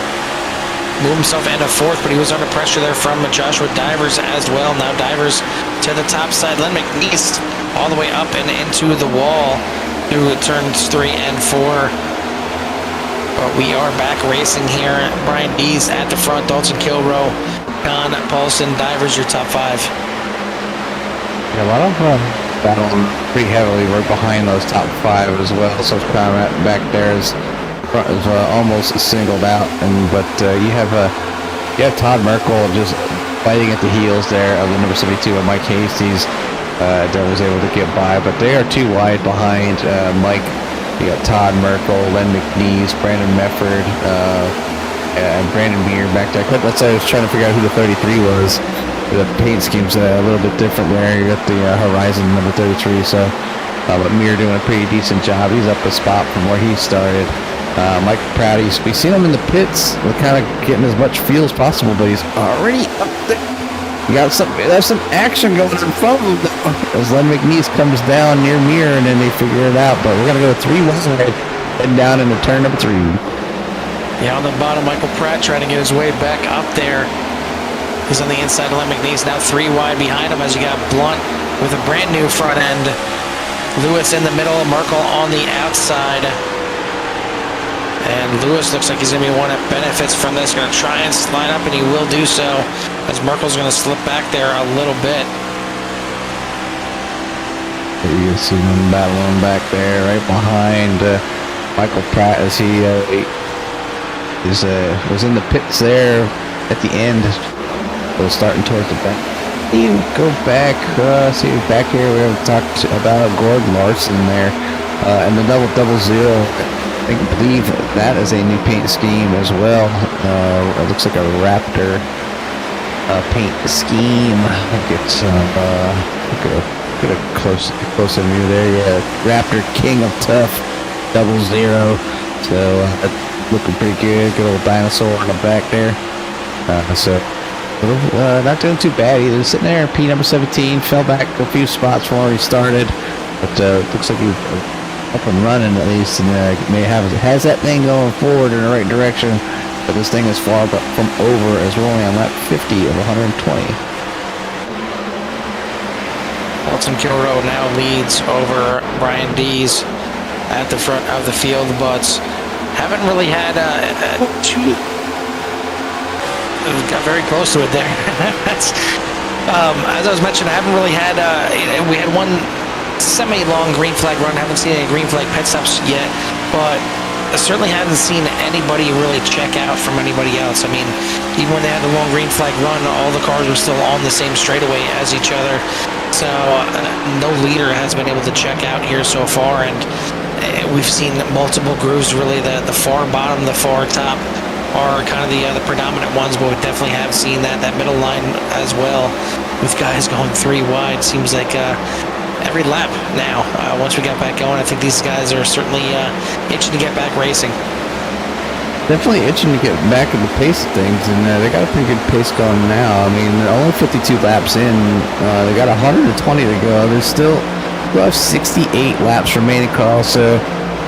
move himself into 4th, but he was under pressure there from Joshua Divers as well. Now Divers to the top side. Len McNeese all the way up and into the wall through turns 3 and 4. But we are back racing here. Brian Dees at the front, Dalton Kilrow, Kahn, Paulson, Divers, your top 5. Yeah, a lot of battling pretty heavily right behind those top 5 as well. So kind of back there is almost singled out, but you have Todd Merkel just fighting at the heels there of the number 72 of Mike Hasty's. That was able to get by, but they are too wide behind Mike. You got Todd Merkel, Len McNeese, Brandon Mefford, and Brandon Meir back there. That's why I was trying to figure out who the 33 was. The paint scheme's a little bit different there. You got the Horizon number 33, so but Meir doing a pretty decent job. He's up a spot from where he started. Mike Prouty, we've seen him in the pits. We're kind of getting as much fuel as possible, but he's already up there. There's some action going in front of him as Len McNeese comes down near Meir, and then they figure it out. But we're going to go 3 wide and down into turn number 3. Yeah, on the bottom, Michael Pratt trying to get his way back up there. He's on the inside of Len McNeese, now 3 wide behind him as you got Blunt with a brand new front end. Lewis in the middle, Merkel on the outside. And Lewis looks like he's going to be one that benefits from this. Going to try and slide up, and he will do so as Merkel's going to slip back there a little bit. You can see him battling back there right behind Michael Pratt as he was in the pits there at the end. So starting towards the back. You go back, see back here. We haven't talked about Gordon Larson there, and the double zero. I believe that is a new paint scheme as well. It looks like a Raptor paint scheme. It's get a close view there. Yeah, Raptor King of Tough, 00. So looking pretty good. Good old dinosaur on the back there. Not doing too bad either. Sitting there, P number 17 fell back a few spots from where he started, but looks like he up and running at least, and has that thing going forward in the right direction. But this thing is far from over as we're only on lap 50 of 120. Dalton Kilrow now leads over Brian Dees at the front of the field, but haven't really had got very close to it there. That's, as I was mentioning, I haven't really had, we had one semi-long green flag run. Haven't seen any green flag pit stops yet, but I certainly haven't seen anybody really check out from anybody else. I mean, even when they had the long green flag run, all the cars were still on the same straightaway as each other. So no leader has been able to check out here so far, and we've seen multiple grooves. Really, the far bottom, the far top are kind of the predominant ones, but we definitely have seen that middle line as well, with guys going 3 wide. Seems like every lap now. Once we got back going, I think these guys are certainly itching to get back racing. Definitely itching to get back in the pace of things, and they got a pretty good pace going now. I mean, they're only 52 laps in. They got 120 to go. There's still have 68 laps remaining, Carl. So,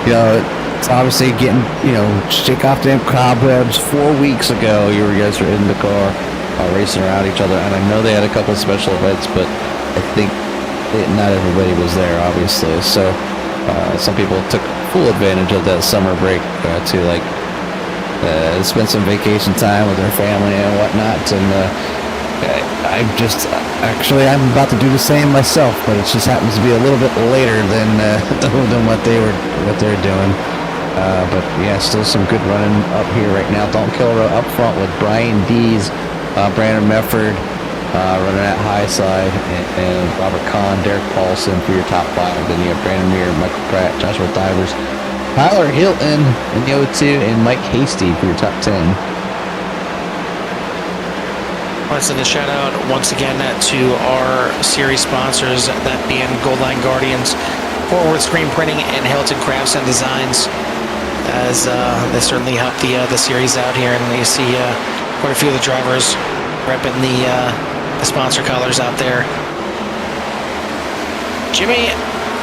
you know, it's obviously getting, you know, shake off them cobwebs. 4 weeks ago, you guys were in the car racing around each other, and I know they had a couple of special events, but I think not everybody was there, obviously. So, some people took full advantage of that summer break to, like, spend some vacation time with their family and whatnot, and I'm about to do the same myself, but it just happens to be a little bit later than what they're doing. But yeah, still some good running up here right now. Dalton Kilrow up front with Brian Dees, Brandon Mefford running at high side, and Robert Kahn, Derek Paulson for your top 5. Then you have Brandon Muir, Michael Pratt, Joshua Divers, Tyler Hilton in the 02, and Mike Hasty for your top 10. Let's send a shout out once again to our series sponsors, that being Goldline Guardians, Forward Screen Printing, and Hilton Crafts and Designs, as they certainly help the series out here. And you see quite a few of the drivers repping the sponsor colors out there. Jimmy,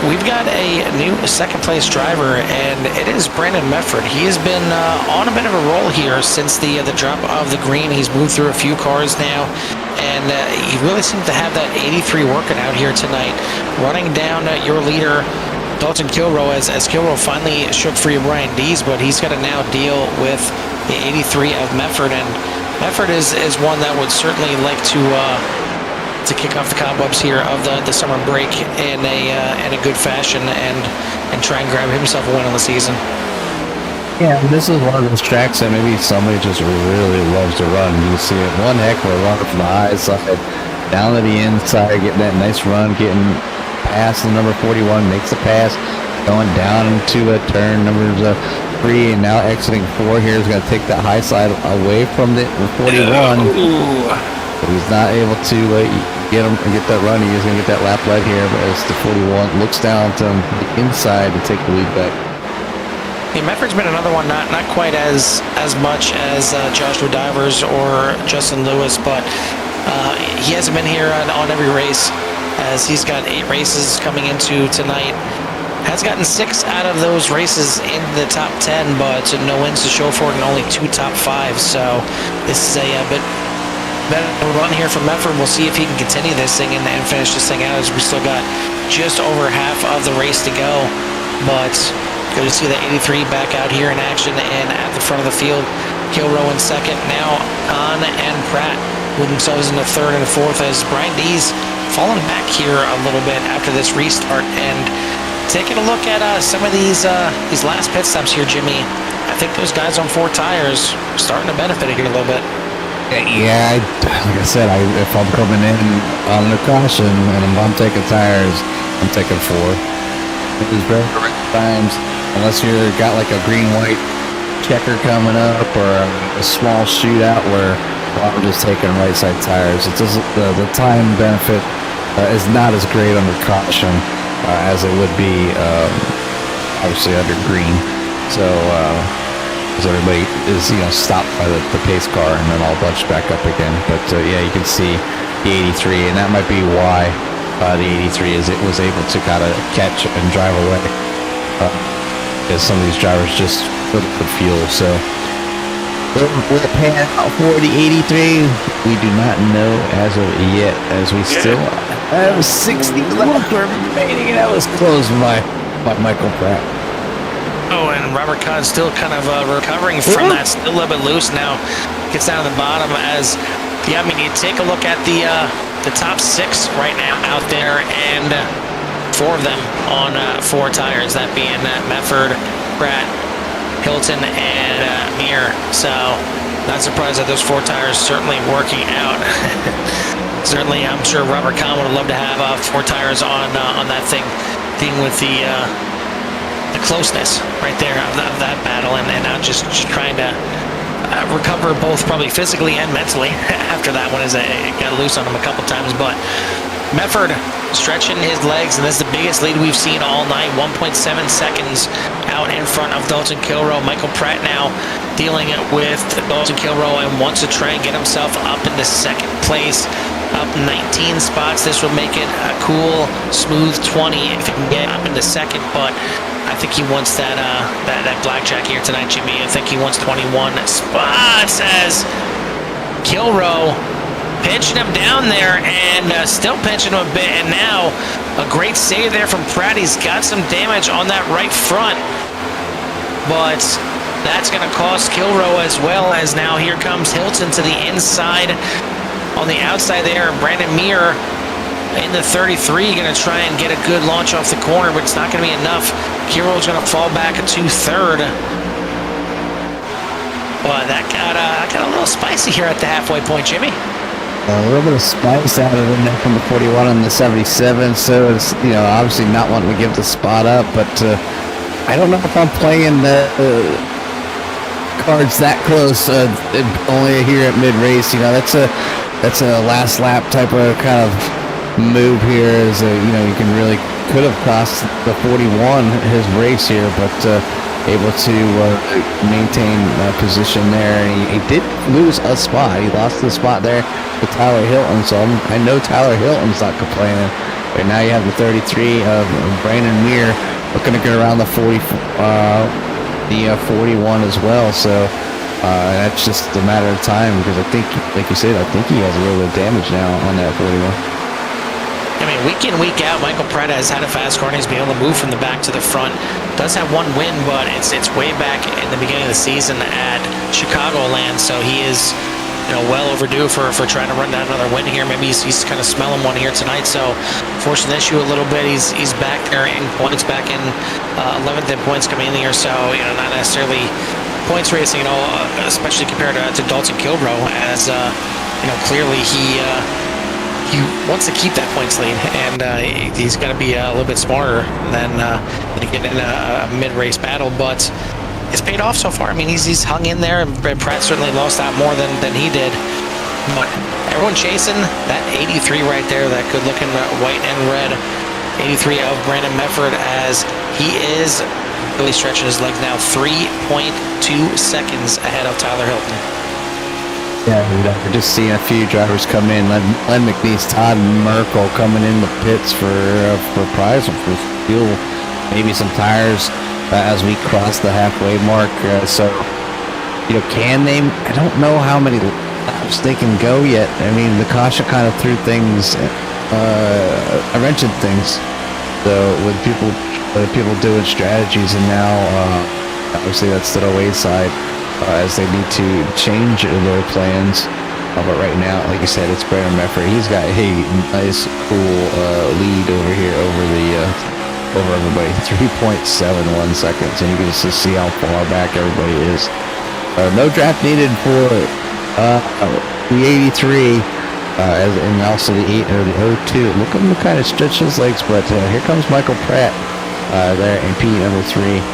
we've got a new second place driver, and it is Brandon Mefford. He has been on a bit of a roll here since the drop of the green. He's moved through a few cars now, and he really seems to have that 83 working out here tonight, running down your leader, Dalton Kilrow, as Kilrow finally shook free of Brian Dees, but he's got to now deal with the 83 of Mefford, and Mefford is one that would certainly like to kick off the cobwebs here of the summer break in a good fashion, and try and grab himself a win on the season. Yeah, this is one of those tracks that maybe somebody just really loves to run. You see it one heck of a run from the high side down to the inside, getting that nice run, getting past the number 41, makes the pass, going down into a turn number 3, and now exiting 4 here is going to take that high side away from the 41. But he's not able to get that run. He's going to get that lap led here, but as the 41 looks down to the inside to take the lead back. Yeah, Mefford's been another one, not quite as much as Joshua Divers or Justin Lewis, but he hasn't been here on every race, as he's got 8 races coming into tonight. Has gotten 6 out of those races in the top 10, but no wins to show for it, and only 2 top 5. So this is a bit better run here from Mefford. We'll see if he can continue this thing and finish this thing out, as we still got just over half of the race to go. But good to see the 83 back out here in action and at the front of the field. Kilrow in second. Now Kahn and Pratt with themselves in the third and fourth, as Brian Dees falling back here a little bit after this restart. And taking a look at some of these last pit stops here, Jimmy, I think those guys on 4 tires are starting to benefit here a little bit. Yeah, like I said, if I'm coming in on the caution and I'm taking tires, I'm taking 4. It was very correct times, unless you're got like a green-white checker coming up or a small shootout where I'm just taking right side tires. It doesn't, the time benefit is not as great under caution as it would be obviously under green. So everybody is stopped by the pace car and then all bunched back up again. But yeah, you can see the 83, and that might be why the 83 was able to kind of catch and drive away, because some of these drivers just couldn't put fuel. So we're paying out for the 83. We do not know as of yet, as we still have 60 laps remaining, and that was close by Michael Pratt. Oh, and Robert Kahn still kind of recovering from that, still a little bit loose now. Gets down to the bottom as, yeah, I mean, you take a look at the top 6 right now out there, and 4 of them on 4 tires, that being Mefford, Pratt, Hilton, and Mir. So, not surprised that those 4 tires certainly working out. Certainly, I'm sure Robert Kahn would love to have 4 tires on that thing with the closeness right there of that battle, and now just trying to recover both probably physically and mentally after that one, as it got loose on him a couple times. But Mefford stretching his legs, and this is the biggest lead we've seen all night, 1.7 seconds out in front of Dalton Kilroe. Michael Pratt now dealing with Dalton Kilroe and wants to try and get himself up into 2nd place, up 19 spots. This would make it a cool, smooth 20 if he can get up into 2nd, but I think he wants that blackjack here tonight, Jimmy. I think he wants 21 spots as Kilroe pinching him down there, and still pinching him a bit, and now a great save there from Pratt. He's got some damage on that right front, but that's going to cost Kilroe, as well as now here comes Hilton to the inside on the outside there. Brandon Mir in the 33, going to try and get a good launch off the corner, but it's not going to be enough. Kilroe's going to fall back to 3rd. Well, that got a little spicy here at the halfway point, Jimmy. A little bit of spice out of in there from the 41 and the 77, so it's, obviously not wanting to give the spot up, but I don't know if I'm playing the cards that close, only here at mid-race. That's a last lap type of kind of move here, as you could have cost the 41 his race here, but able to maintain position there. And he did lose a spot. He lost the spot there to Tyler Hilton, so I know Tyler Hilton's not complaining. But now you have the 33 of Brandon Mir looking to get around the 41 as well. So that's just a matter of time, because I think, like you said, I think he has a little bit of damage now on that 41. I mean, week in, week out, Michael Pratt has had a fast car, and he's been able to move from the back to the front. Does have 1 win, but it's way back in the beginning of the season at Chicagoland, so he is well overdue for trying to run down another win here. Maybe he's kind of smelling one here tonight, so forcing the issue a little bit. He's back there in points, back in 11th in points coming in the year, so not necessarily points racing, especially compared to Dalton Kilroe, as clearly he wants to keep that points lead, and he's got to be a little bit smarter than get in a mid-race battle, but it's paid off so far. I mean, he's hung in there, and Pratt certainly lost out more than he did, but everyone chasing that 83 right there, that good-looking white and red 83 of Brandon Mefford, as he is really stretching his legs now, 3.2 seconds ahead of Tyler Hilton. Yeah, we're just seeing a few drivers come in. Len McNeese, Todd Merkel coming in the pits for prize, for fuel, maybe some tires as we cross the halfway mark. So, can they? I don't know how many laps they can go yet. I mean, the caution kind of threw things, a wrench in things. So with people doing strategies, and now obviously that's to the wayside. As they need to change their plans. But right now, like you said, it's Brandon Mefford. He's got a nice, cool lead over here over everybody. 3.71 seconds, and you can just see how far back everybody is. No draft needed for the 83, and also the 02. Look at him kind of stretch his legs, but here comes Michael Pratt there in P number 3.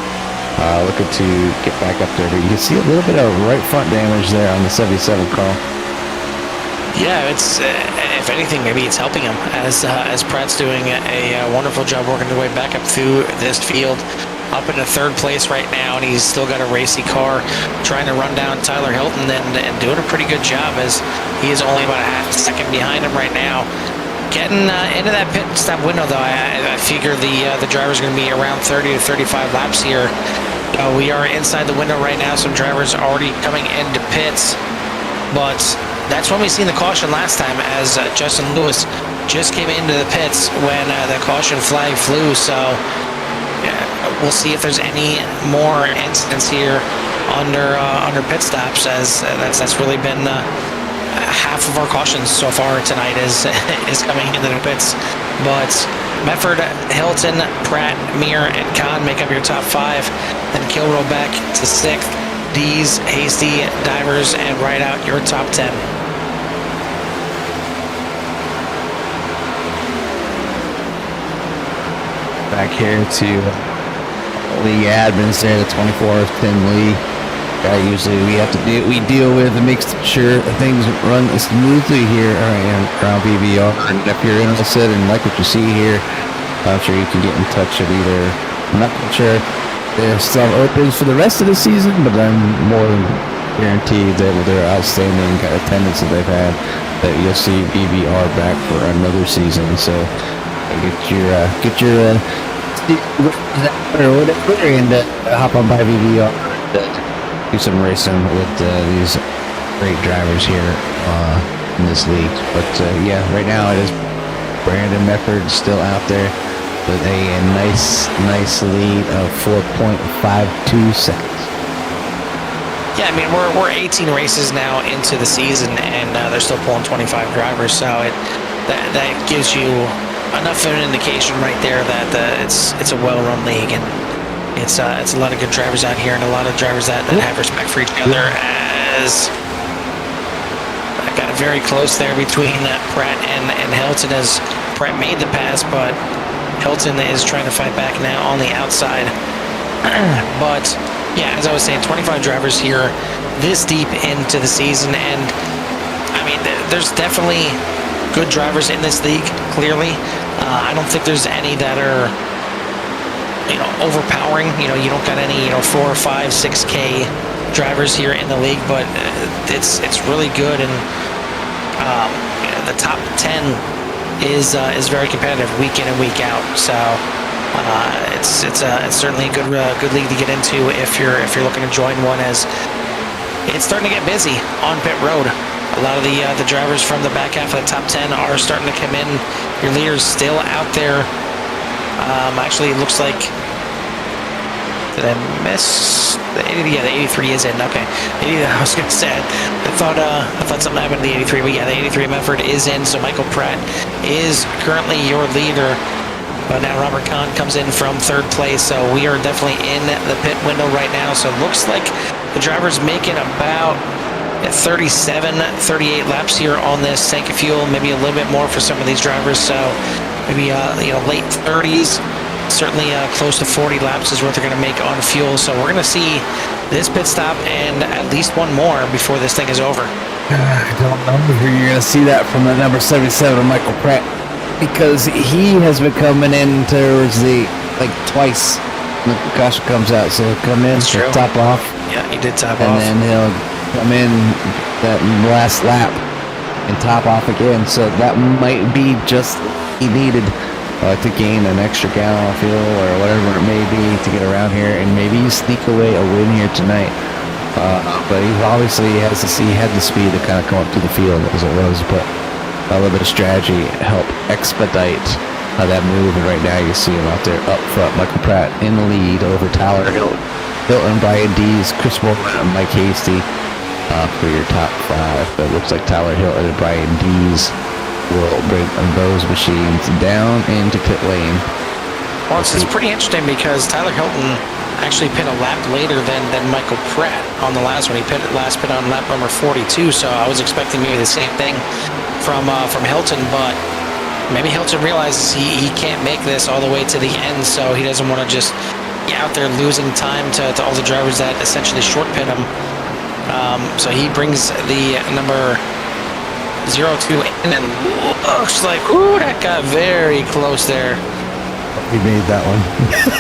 Looking to get back up there, but you can see a little bit of right front damage there on the 77 car. Yeah, it's if anything, maybe it's helping him, as Pratt's doing a wonderful job working his way back up through this field, up into 3rd place right now, and he's still got a racy car, trying to run down Tyler Hilton, and doing a pretty good job, as he is only about a half second behind him right now. Getting into that pit stop window, though, I figure the drivers are going to be around 30 to 35 laps here. We are inside the window right now. Some drivers are already coming into pits, but that's when we seen the caution last time, as Justin Lewis just came into the pits when the caution flag flew. So yeah, we'll see if there's any more incidents here under pit stops, as that's really been half of our cautions so far tonight is coming into the pits. But Mefford, Hilton, Pratt, Mir, and Khan make up your top 5. Then Kilrow back to 6th. Dees, Hasty, Divers, and right out your top 10. Back here to league admins there, the 24th, Tim Lee. Usually we deal with and make sure things run smoothly here around BBR. And if you're interested and like what you see here, I'm sure you can get in touch at either. I'm not sure there's some opens for the rest of the season, but I'm more than guaranteed that with their outstanding attendance that they've had, that you'll see BBR back for another season. So get your or whatever, and hop on by BBR. Do some racing with these great drivers here in this league. But yeah, right now it is Brandon Mefford still out there with a nice lead of 4.52 seconds. Yeah, I mean we're 18 races now into the season, and they're still pulling 25 drivers. So that gives you enough of an indication right there that it's a well-run league, and it's a lot of good drivers out here, and a lot of drivers that have respect for each other. As I got it very close there between Pratt and Hilton, as Pratt made the pass, but Hilton is trying to fight back now on the outside. But yeah, as I was saying, 25 drivers here this deep into the season, and I mean there's definitely good drivers in this league, clearly. I don't think there's any that are overpowering. You don't got any 4, 5, 6K drivers here in the league, but it's really good, and the top 10 is very competitive week in and week out. So it's certainly a good league to get into if you're looking to join one, as it's starting to get busy on pit road. A lot of the drivers from the back half of the top 10 are starting to come in. Your leader's still out there. Actually, it looks like, did I miss? Yeah, the 83 is in. Okay, I was gonna say, I thought something happened to the 83, but yeah, the 83 Mefford is in. So Michael Pratt is currently your leader, but now Robert Kahn comes in from 3rd place. So we are definitely in the pit window right now. So it looks like the driver's making about 37, 38 laps here on this tank of fuel, maybe a little bit more for some of these drivers. So maybe late 30s, certainly close to 40 laps is what they're going to make on fuel. So we're going to see this pit stop and at least one more before this thing is over. I don't know if you're going to see that from the number 77 of Michael Pratt, because he has been coming in towards the twice when the caution comes out. So he'll come in, top off. Yeah, he did top off, and then he'll come in that last lap and top off again. So that might be just he needed to gain an extra gallon of fuel or whatever it may be to get around here, and maybe sneak away a win here tonight. But he obviously had the speed to kind of come up to the field as it was, but a little bit of strategy helped expedite that move. And right now you see him out there up front, Michael Pratt in the lead over Tyler Hilton, Brian Dees, Chris Moore, and Mike Hasty for your top 5. But it looks like Tyler Hilton and Brian Dees will bring those machines down into pit lane. Well, it's pretty interesting because Tyler Hilton actually pit a lap later than Michael Pratt on the last one. He pit on lap number 42, so I was expecting maybe the same thing from Hilton, but maybe Hilton realizes he can't make this all the way to the end, so he doesn't want to just get out there losing time to all the drivers that essentially short pit him. So he brings the number 02 in, and looks like, ooh, that got very close there. He made that one.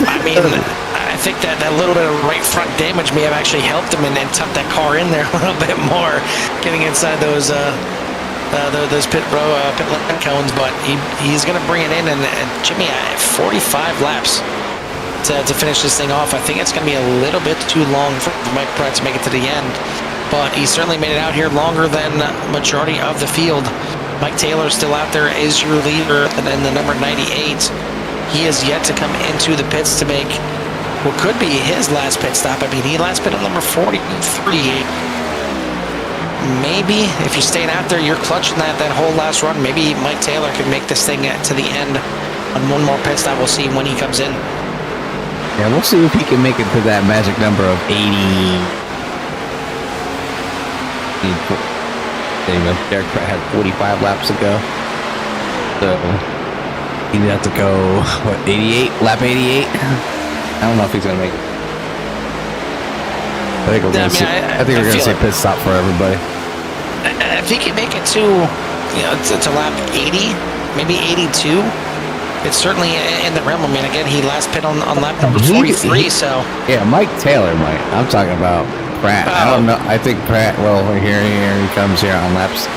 I mean, I think that little bit of right front damage may have actually helped him and tucked that car in there a little bit more, getting inside those pit lane cones. But he's going to bring it in, and Jimmy, 45 laps to finish this thing off. I think it's going to be a little bit too long for Mike Pratt to make it to the end, but he certainly made it out here longer than majority of the field. Mike Taylor still out there is your leader, and then the number 98. He is yet to come into the pits to make what could be his last pit stop. I mean, he last pit on number 43. Maybe if you're staying out there, you're clutching that whole last run. Maybe Mike Taylor can make this thing to the end on one more pit stop. We'll see when he comes in. Yeah, we'll see if he can make it to that magic number of 80. Derek had 45 laps to go. So he'd have to go, what, 88? Lap 88? I don't know if he's going to make it. I think we're going to see a pit stop for everybody. If he can make it to lap 80, maybe 82, it's certainly in the realm. I mean, again, he last pit on lap number 43, so... Yeah, Mike Taylor might. I'm talking about Pratt. I don't know. I think Pratt, well, here he comes here on laps...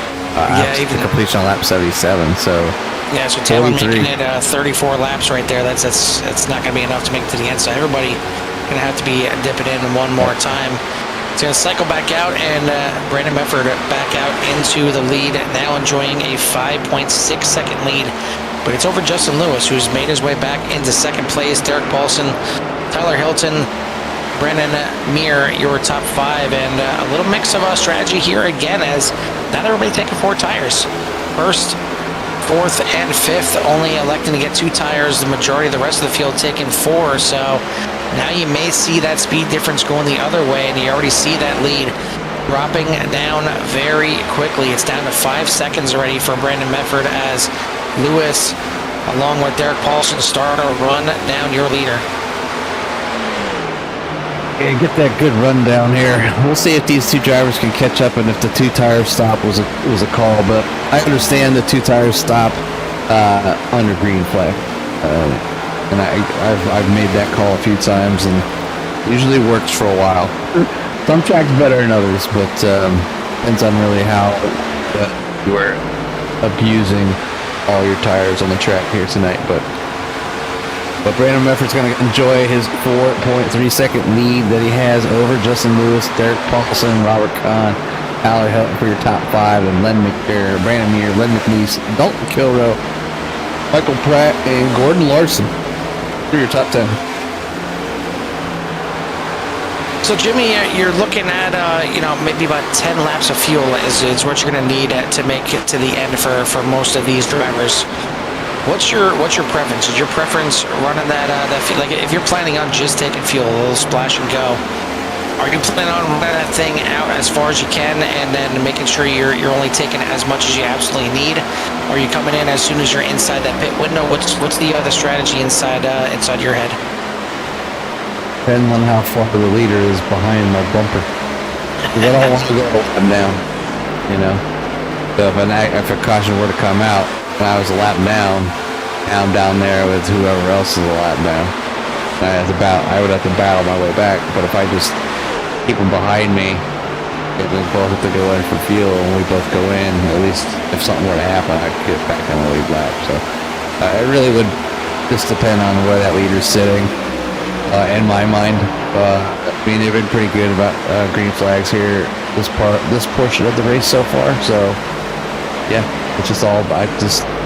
even completion on lap 77, so... Yeah, so Taylor making it 34 laps right there. That's not going to be enough to make it to the end, so everybody going to have to be dipping in one more time. It's going to cycle back out, and Brandon Mefford back out into the lead, now enjoying a 5.6-second lead. But it's over Justin Lewis, who's made his way back into second place. Derek Paulson, Tyler Hilton, Brandon Meir, your top five, and a little mix of strategy here again, as not everybody taking 4 tires. First, fourth, and fifth only electing to get 2 tires. The majority of the rest of the field taking 4. So now you may see that speed difference going the other way, and you already see that lead dropping down very quickly. It's down to 5 seconds already for Brandon Mefford, as Lewis, along with Derek Paulson, start a run down your leader. Yeah, get that good run down here. We'll see if these 2 drivers can catch up, and if the 2-tire stop was a call. But I understand the 2-tire stop under green flag, and I've made that call a few times, and usually works for a while. Some tracks better than others, but depends on really how you are abusing all your tires on the track here tonight. But Brandon Mefford's going to enjoy his 4.3-second lead that he has over Justin Lewis, Derek Paulson, Robert Kahn, Tyler Hilton for your top 5, and Brandon Meir, Len McNeese, Dalton Kilroe, Michael Pratt, and Gordon Larson for your top 10. So Jimmy, you're looking at maybe about 10 laps of fuel is what you're going to need to make it to the end for most of these drivers. What's your preference? Is your preference running that like if you're planning on just taking fuel, a little splash and go? Are you planning on running that thing out as far as you can, and then making sure you're only taking as much as you absolutely need? Or are you coming in as soon as you're inside that pit window? What's the other strategy inside your head? Depending on how far the leader is behind my bumper. I don't want to go up and down, So if a caution were to come out, when I was a lap down, I'm down there with whoever else is a lap down. I would have to battle my way back. But if I just keep them behind me, they both have to go in for fuel, and we both go in. At least if something were to happen, I'd get back on the lead lap. So it really would just depend on where that leader's sitting. In my mind, they've been pretty good about green flags here. This portion of the race so far. So yeah. It's just all, I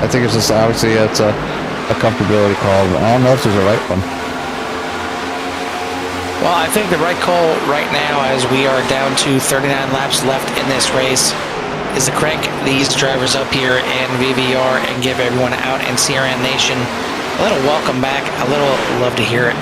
think it's just, obviously, it's a comfortability call, but I don't know if there's a right one. Well, I think the right call right now, as we are down to 39 laps left in this race, is to crank these drivers up here in VVR and give everyone out in CRN Nation a little welcome back, a little love to hear it.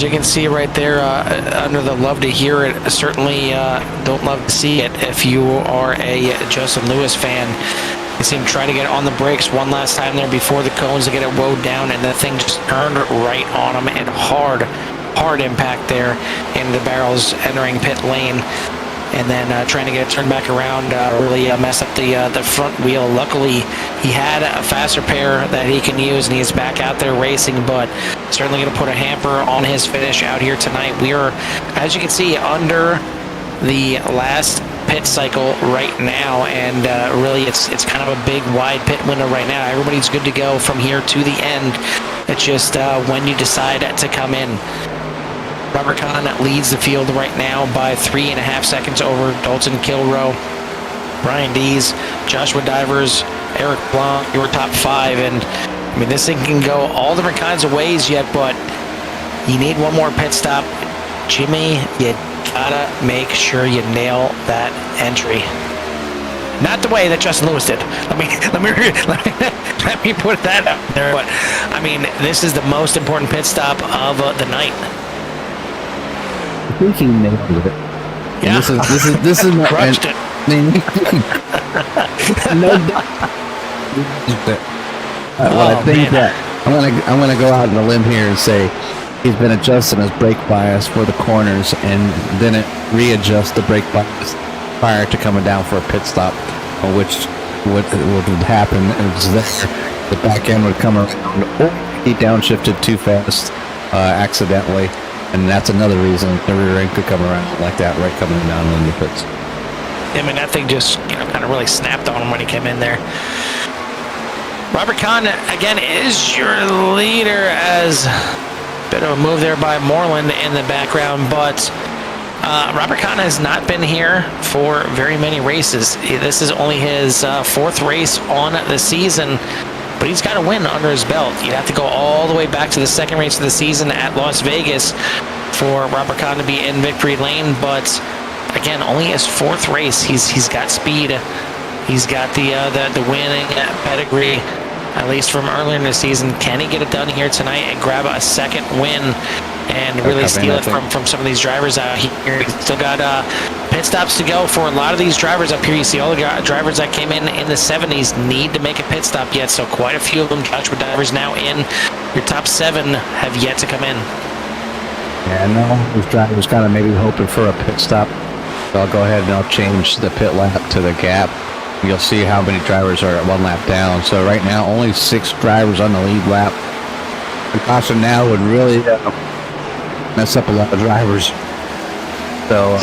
as you can see right there, under the love to hear it, certainly don't love to see it if you are a Justin Lewis fan. You see him try to get on the brakes one last time there before the cones to get it woed down, and the thing just turned right on him, and hard impact there in the barrels entering pit lane. And then trying to get it turned back around, really messed up the front wheel. Luckily, he had a faster pair that he can use, and he's back out there racing, but certainly going to put a hamper on his finish out here tonight. We are, as you can see, under the last pit cycle right now, and really it's kind of a big wide pit window right now. Everybody's good to go from here to the end. It's just when you decide to come in. Robert Kahn leads the field right now by 3.5 seconds over Dalton Kilroe, Brian Dees, Joshua Divers, Eric Blanc, your top 5. And I mean, this thing can go all different kinds of ways yet, but you need one more pit stop. Jimmy, you gotta make sure you nail that entry. Not the way that Justin Lewis did. Let me put that out there. But I mean, this is the most important pit stop of the night. I think he nailed it. Yeah. This is crushed it. No doubt. I think that I'm gonna go out on a limb here and say he's been adjusting his brake bias for the corners, and then it readjusts the brake bias prior to coming down for a pit stop, which would happen is that the back end would come around, or he downshifted too fast accidentally, and that's another reason the rear end could come around like that, right coming down in the pits. I mean, that thing just kind of really snapped on him when he came in there. Robert Kahn again is your leader, as bit of a move there by Moreland in the background, but Robert Kahn has not been here for very many races. This is only his 4th race on the season, but he's got a win under his belt. You'd have to go all the way back to the 2nd race of the season at Las Vegas for Robert Kahn to be in victory lane, but again, only his 4th race. He's got speed. He's got the winning pedigree, at least from earlier in the season. Can he get it done here tonight and grab a 2nd win and really steal it from some of these drivers out here? He's still got pit stops to go for a lot of these drivers up here. You see all the drivers that came in the 70s need to make a pit stop yet, so quite a few of them, Joshua Divers now in. Your top 7 have yet to come in. Yeah, no, these drivers kind of maybe hoping for a pit stop. So I'll go ahead and I'll change the pit lap to the gap. You'll see how many drivers are at 1 lap down. So right now, only 6 drivers on the lead lap. The caution now would really mess up a lot of drivers. So,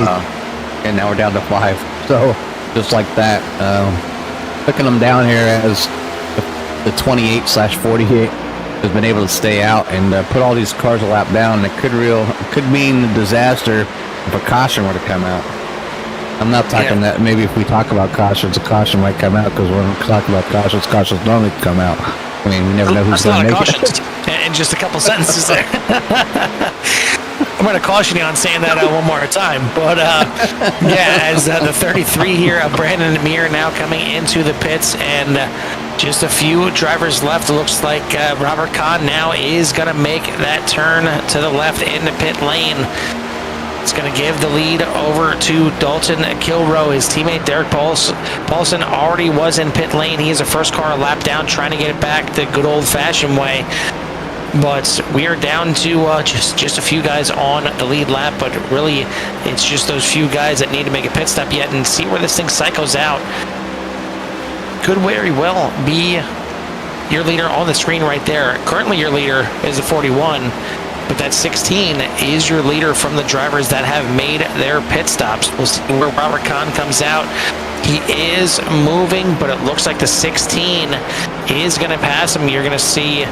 and now we're down to 5. So, just like that, picking them down here as the 28/48 has been able to stay out and put all these cars a lap down. And it could mean disaster if a caution were to come out. I'm not talking that maybe if we talk about cautions, a caution might come out, because when we talk about cautions normally come out. I mean, we never know who's going to make it. In just a couple sentences there. I'm going to caution you on saying that one more time. But, yeah, as the 33 here of Brandon Amir now coming into the pits, and just a few drivers left. It looks like Robert Kahn now is going to make that turn to the left in the pit lane. It's going to give the lead over to Dalton Kilroe. His teammate Derek Paulson already was in pit lane. He is a first car a lap down, trying to get it back the good old-fashioned way. But we are down to just a few guys on the lead lap, but really it's just those few guys that need to make a pit stop yet and see where this thing cycles out. Could very well be your leader on the screen right there. Currently your leader is the 41. But that 16 is your leader from the drivers that have made their pit stops. We'll see where Robert Kahn comes out. He is moving, but it looks like the 16 is going to pass him. You're going to see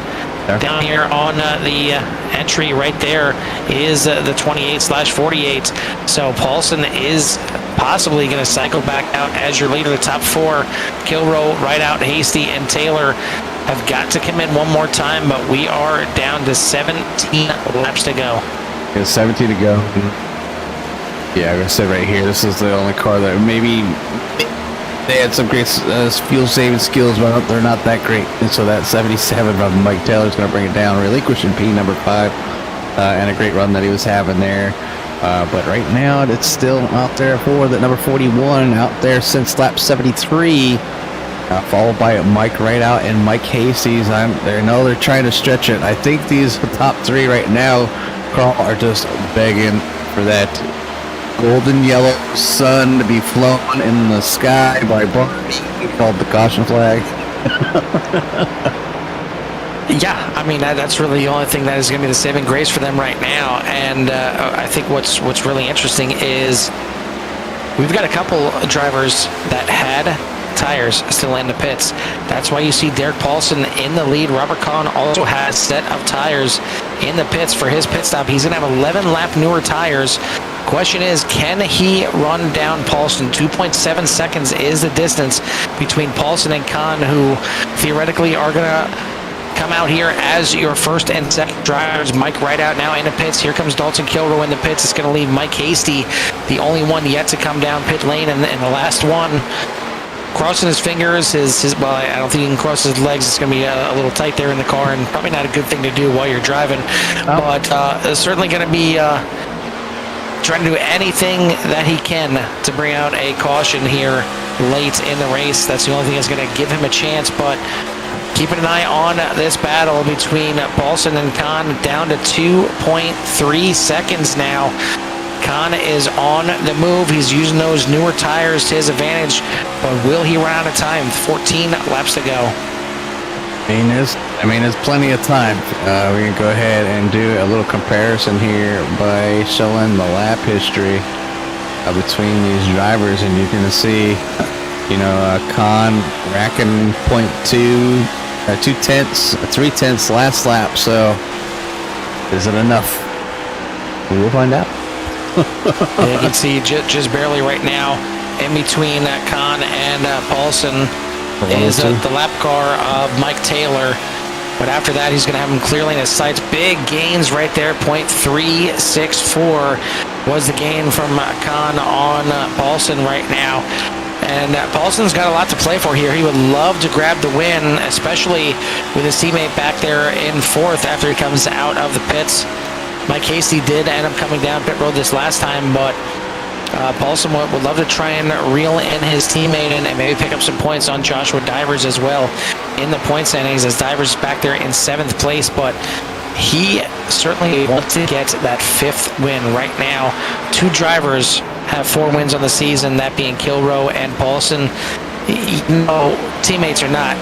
down here on the entry right there is the 28/48. So Paulson is possibly going to cycle back out as your leader. The top 4, Kilroe, Rideout, Hasty, and Taylor have got to come in one more time, but we are down to 17 laps to go. There's 17 to go. Yeah, I'm going to say right here, this is the only car that maybe they had some great fuel-saving skills, but they're not that great. And so that 77 from Mike Taylor is going to bring it down, relinquishing P number 5. and a great run that he was having there. But right now, it's still out there for the number 41 out there since lap 73. Followed by Mike Rideout and Mike Hastings. They're trying to stretch it. I think these top three right now, Carl, are just begging for that golden yellow sun to be flown in the sky by Barney, called the caution flag. Yeah, I mean that's really the only thing that is going to be the saving grace for them right now. And I think what's really interesting is we've got a couple drivers that had tires still in the pits. That's why you see Derek Paulson in the lead. Robert Kahn also has a set of tires in the pits for his pit stop. He's going to have 11 lap newer tires. Question is, can he run down Paulson? 2.7 seconds is the distance between Paulson and Kahn, who theoretically are going to come out here as your first and second drivers. Mike Rideout now in the pits. Here comes Dalton Kilroy in the pits. It's going to leave Mike Hasty, the only one yet to come down pit lane, and the last one crossing his fingers. Well, I don't think he can cross his legs. It's going to be a little tight there in the car, and probably not a good thing to do while you're driving. But certainly going to be trying to do anything that he can to bring out a caution here late in the race. That's the only thing that's going to give him a chance. But keeping an eye on this battle between Paulson and Kahn, down to 2.3 seconds now. Kahn is on the move. He's using those newer tires to his advantage, but will he run out of time? 14 laps to go. I mean, there's plenty of time. We can go ahead and do a little comparison here by showing the lap history between these drivers, and you can see, Kahn racking 0.2, 3/10 last lap. So, is it enough? We'll find out. You can see just barely right now in between Kahn and Paulson is the lap car of Mike Taylor. But after that, he's going to have him clearly in his sights. Big gains right there. 0.364 was the gain from Kahn on Paulson right now. And Paulson's got a lot to play for here. He would love to grab the win, especially with his teammate back there in fourth after he comes out of the pits. Mike Hasty did end up coming down pit road this last time, but Paulson would love to try and reel in his teammate and maybe pick up some points on Joshua Divers as well in the point standings, as Divers is back there in 7th place, but he certainly wants to get that 5th win right now. Two drivers have 4 wins on the season, that being Kilroy and Paulson. Teammates or not,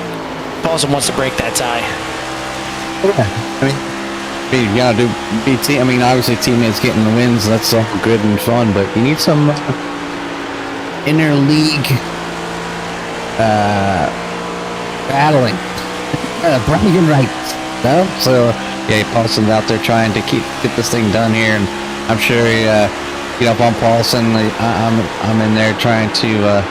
Paulson wants to break that tie. You gotta do BT. I mean, obviously teammates getting the wins, that's all good and fun, but you need some inter-league battling, bragging rights. No? So yeah, Paulson's out there trying to get this thing done here, and I'm sure if I'm Paulson, I'm in there trying to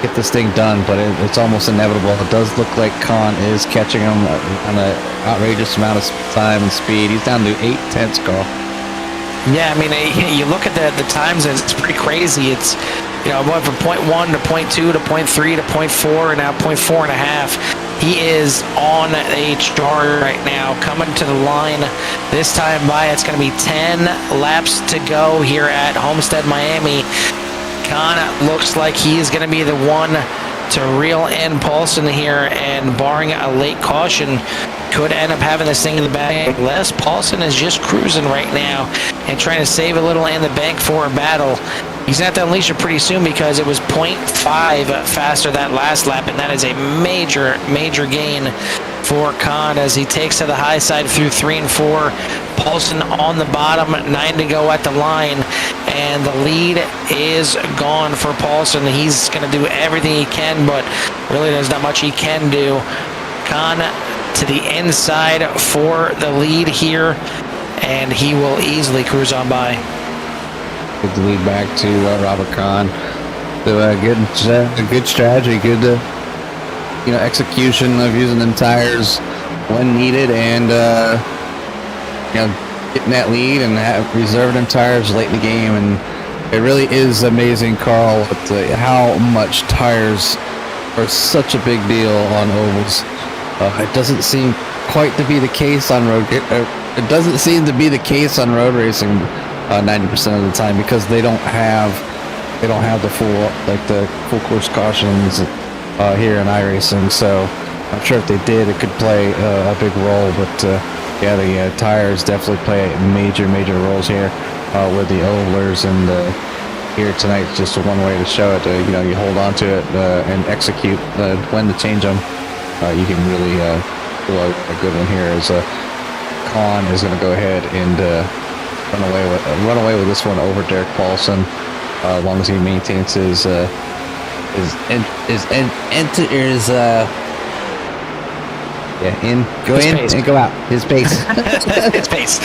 get this thing done, but it's almost inevitable. It does look like Kahn is catching him on an outrageous amount of time and speed. He's down to 8/10, Carl. Yeah, I mean, you look at the times, and it's pretty crazy. It's, going from 0.1 to 0.2 to 0.3 to 0.4 and now 0.4.5. He is on a charge right now, coming to the line this time by. It's going to be 10 laps to go here at Homestead, Miami. Kahn looks like he is going to be the one to reel in Paulson here, and barring a late caution, could end up having this thing in the bag. Les Paulson is just cruising right now and trying to save a little in the bank for a battle. He's going to have to unleash it pretty soon, because it was 0.5 faster that last lap, and that is a major, major gain for Kahn as he takes to the high side through 3 and 4. Paulson on the bottom, 9 to go at the line, and the lead is gone for Paulson. He's going to do everything he can, but really there's not much he can do. Kahn to the inside for the lead here, and he will easily cruise on by. Good lead back to Robert Kahn. So good strategy, good execution of using them tires when needed, and getting that lead and reserving them tires late in the game. And it really is amazing, Carl, how much tires are such a big deal on ovals. It doesn't seem quite to be the case on road It doesn't seem to be the case on road racing 90% of the time because they don't have the full course cautions here in iRacing. So I'm sure if they did, it could play a big role. But yeah, the tires definitely play major roles here with the ovalers, and here tonight just one way to show it. You hold on to it and execute when to change them. You can really pull out a good one here. As Khan is going to go ahead and run away with this one over Derek Paulson, as long as he maintains his and go out his pace. His pace.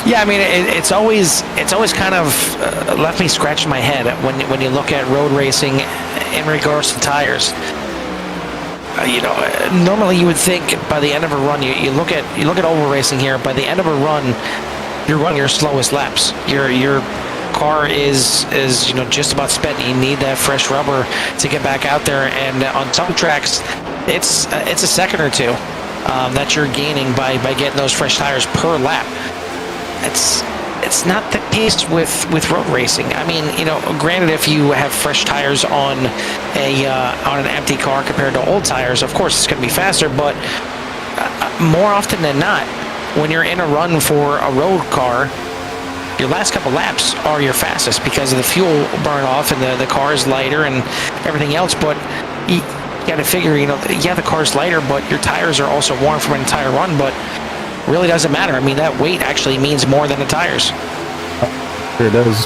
Yeah, I mean it's always kind of left me scratching my head when you look at road racing in regards to tires. Normally you would think by the end of a run, you look at oval racing here. By the end of a run, you're running your slowest laps. Your car is just about spent. You need that fresh rubber to get back out there. And on some tracks, it's a second or two that you're gaining by getting those fresh tires per lap. It's not the case with road racing. I mean, granted, if you have fresh tires on an empty car compared to old tires, of course it's going to be faster. But more often than not, when you're in a run for a road car, your last couple laps are your fastest because of the fuel burn off and the car is lighter and everything else. But you got to figure, the car's lighter, but your tires are also worn from an entire run. But really doesn't matter. I mean, that weight actually means more than the tires. Sure does.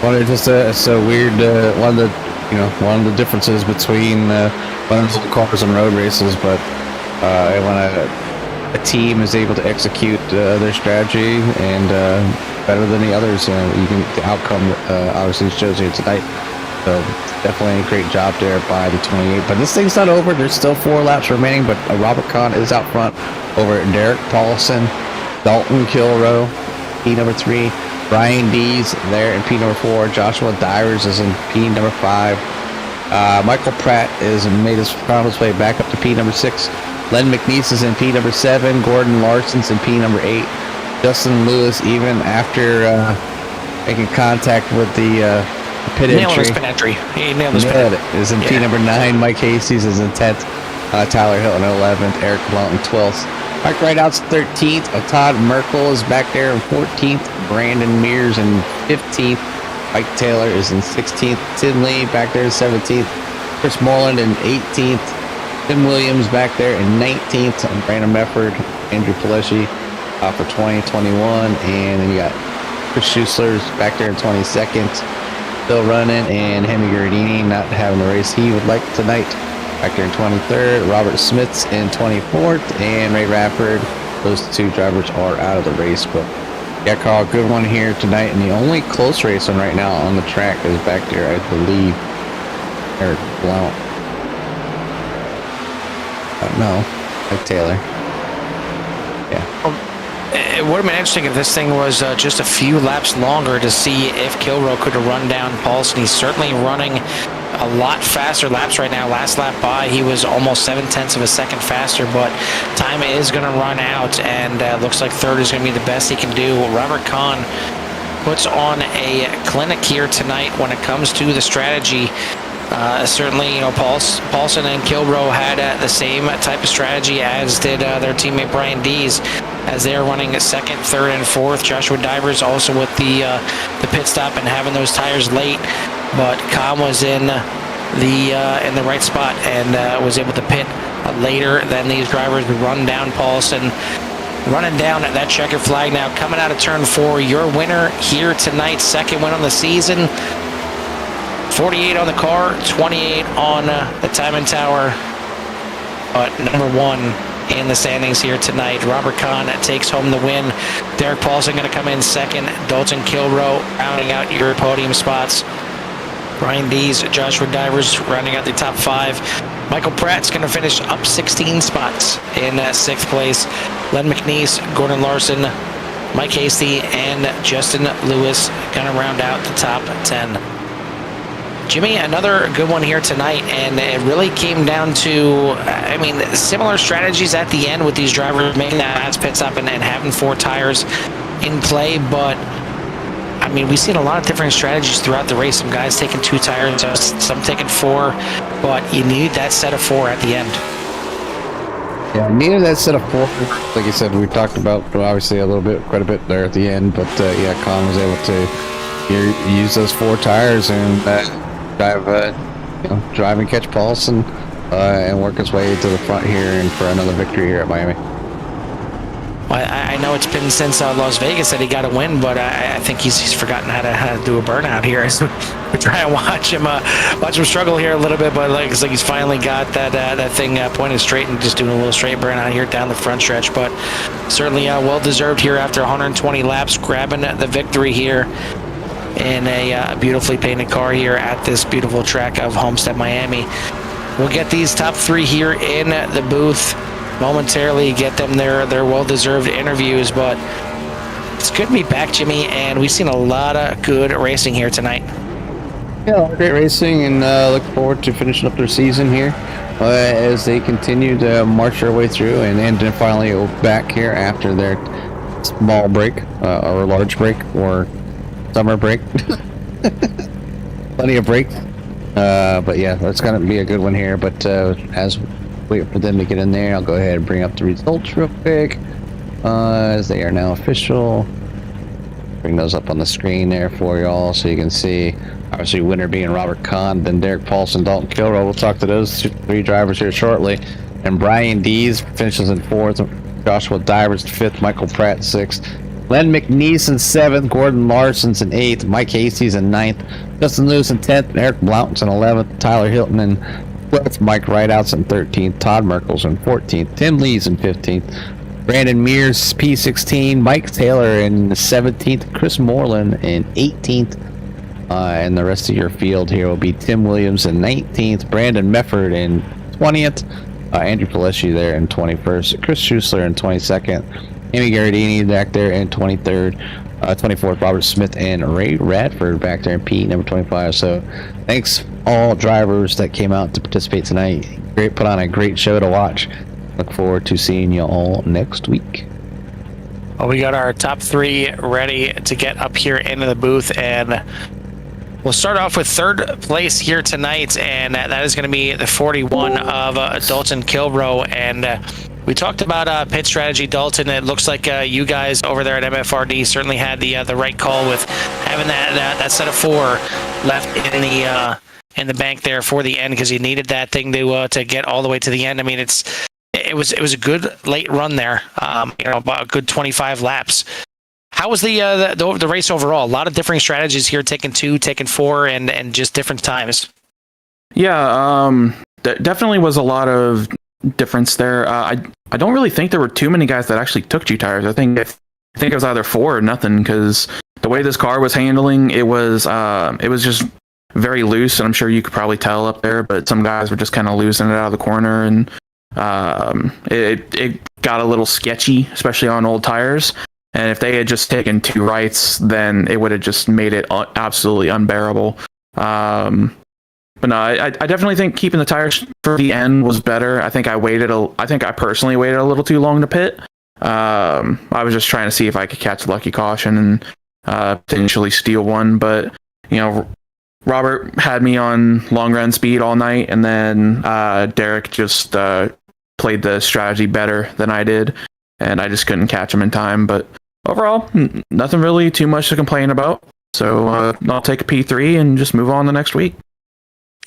Well, it's just so weird. One of the differences between running cars and road races, but when a team is able to execute their strategy and better than the others, the outcome obviously shows here tonight. So definitely a great job there by the 28. But this thing's not over. There's still 4 laps remaining, but Robert Kahn is out front over Derek Paulson, Dalton Kilroe, P number 3, Brian Dees there in P number 4, Joshua Divers is in P number 5, Michael Pratt found his way back up to P number 6, Len McNeese is in P number 7, Gordon Larson's in P number 8, Justin Lewis, even after making contact with the pit entry. He nailed his pit entry. Is in P number 9, Mike Hastings is in 10th, Tyler Hilton 11th, Eric Blount in 12th, Mike Rideout's 13th, Todd Merkel is back there in 14th, Brandon Mears in 15th, Mike Taylor is in 16th, Tim Lee back there in 17th, Chris Moreland in 18th, Tim Williams back there in 19th, and Brandon Mefford, Andrew Palesci for 2021, and then you got Chris Schussler's back there in 22nd, still running, and Hemi Gardini not having a race he would like tonight. Back there in 23rd, Robert Smith's in 24th, and Ray Rafford. Those 2 drivers are out of the race, but yeah, Carl, good one here tonight. And the only close race one right now on the track is back there, I believe, Eric Blount. No, Mike Taylor. Yeah. It would have been interesting if this thing was just a few laps longer to see if Kilroe could run down Paulson. He's certainly running a lot faster laps right now. Last lap by, he was almost 0.7 of a second faster, but time is going to run out, and looks like third is going to be the best he can do. Robert Kahn puts on a clinic here tonight when it comes to the strategy. Certainly, Paulson and Kilroe had the same type of strategy as did their teammate Brian Dees, as they're running second, third, and fourth. Joshua Divers also with the pit stop and having those tires late, but Kahn was in the right spot and was able to pit later than these drivers would run down Paulson. Running down at that checker flag now, coming out of turn 4. Your winner here tonight, second win on the season. 48 on the car, 28 on the timing tower, but number 1 in the standings here tonight. Robert Kahn takes home the win. Derek Paulson going to come in second. Dalton Kilroe rounding out your podium spots. Brian Dees, Joshua Divers rounding out the top 5. Michael Pratt's going to finish up 16 spots in 6th place. Len McNeese, Gordon Larson, Mike Hasty, and Justin Lewis going to round out the top 10. Jimmy, another good one here tonight, and it really came down to, similar strategies at the end with these drivers making that last pit stop and having 4 tires in play, but we've seen a lot of different strategies throughout the race. Some guys taking 2 tires, some taking 4, but you need that set of 4 at the end. Yeah, needed that set of 4. Like you said, we talked about obviously quite a bit there at the end, but Colin was able to use those 4 tires and drive and catch Paulson and work his way to the front here and for another victory here at Miami. Well, I know it's been since Las Vegas that he got a win, but I think he's forgotten how to do a burnout here. So we try and watch him struggle here a little bit, but it's like he's finally got that thing pointed straight and just doing a little straight burnout here down the front stretch. But certainly well deserved here after 120 laps, grabbing the victory here in a beautifully painted car here at this beautiful track of Homestead, Miami. We'll get these top 3 here in the booth momentarily, get them their well-deserved interviews, but it's good to be back, Jimmy, and we've seen a lot of good racing here tonight. Yeah, great racing, and look forward to finishing up their season here as they continue to march their way through and then finally back here after their small break or large break or summer break. Plenty of breaks, but yeah, that's gonna be a good one here. But as wait for them to get in there, I'll go ahead and bring up the results real quick as they are now official. Bring those up on the screen there for y'all so you can see. Obviously, winner being Robert Kahn, then Derek Paulson, Dalton Kilroy. We'll talk to those 3 drivers here shortly. And Brian Dees finishes in 4th, Joshua Divers 5th, Michael Pratt 6th, Len McNeese in 7th, Gordon Larson's in 8th, Mike Hasties in 9th, Justin Lewis in 10th, Eric Blount's in 11th, Tyler Hilton in 12th, Mike Rideouts in 13th, Todd Merkel's in 14th, Tim Lee's in 15th, Brandon Mears P16, Mike Taylor in 17th, Chris Moreland in 18th, and the rest of your field here will be Tim Williams in 19th, Brandon Mefford in 20th, Andrew Palesci there in 21st, Chris Schuessler in 22nd, Amy Garadini back there in 23rd, 24th, Robert Smith and Ray Radford back there in P number 25. So thanks all drivers that came out to participate tonight. Put on a great show to watch. Look forward to seeing you all next week. Well, we got our top 3 ready to get up here into the booth, and we'll start off with 3rd place here tonight, and that is going to be the 41 of Dalton Kilroy. And we talked about pit strategy, Dalton. It looks like you guys over there at MFRD certainly had the right call with having that set of 4 left in the bank there for the end, because you needed that thing to get all the way to the end. It was a good late run there. About a good 25 laps. How was the race overall? A lot of different strategies here, taking 2, taking 4, and just different times. Yeah, definitely was a lot of difference there. I don't really think there were too many guys that actually took 2 tires. I think it was either 4 or nothing, because the way this car was handling, it was just very loose, and I'm sure you could probably tell up there. But some guys were just kind of losing it out of the corner, and it got a little sketchy, especially on old tires. And if they had just taken 2 rights, then it would have just made it absolutely unbearable. But no, I definitely think keeping the tires for the end was better. I think I personally waited a little too long to pit. I was just trying to see if I could catch a lucky caution and potentially steal one. But Robert had me on long run speed all night, and then Derek just played the strategy better than I did, and I just couldn't catch him in time. But overall, nothing really too much to complain about. So I'll take a P3 and just move on the next week.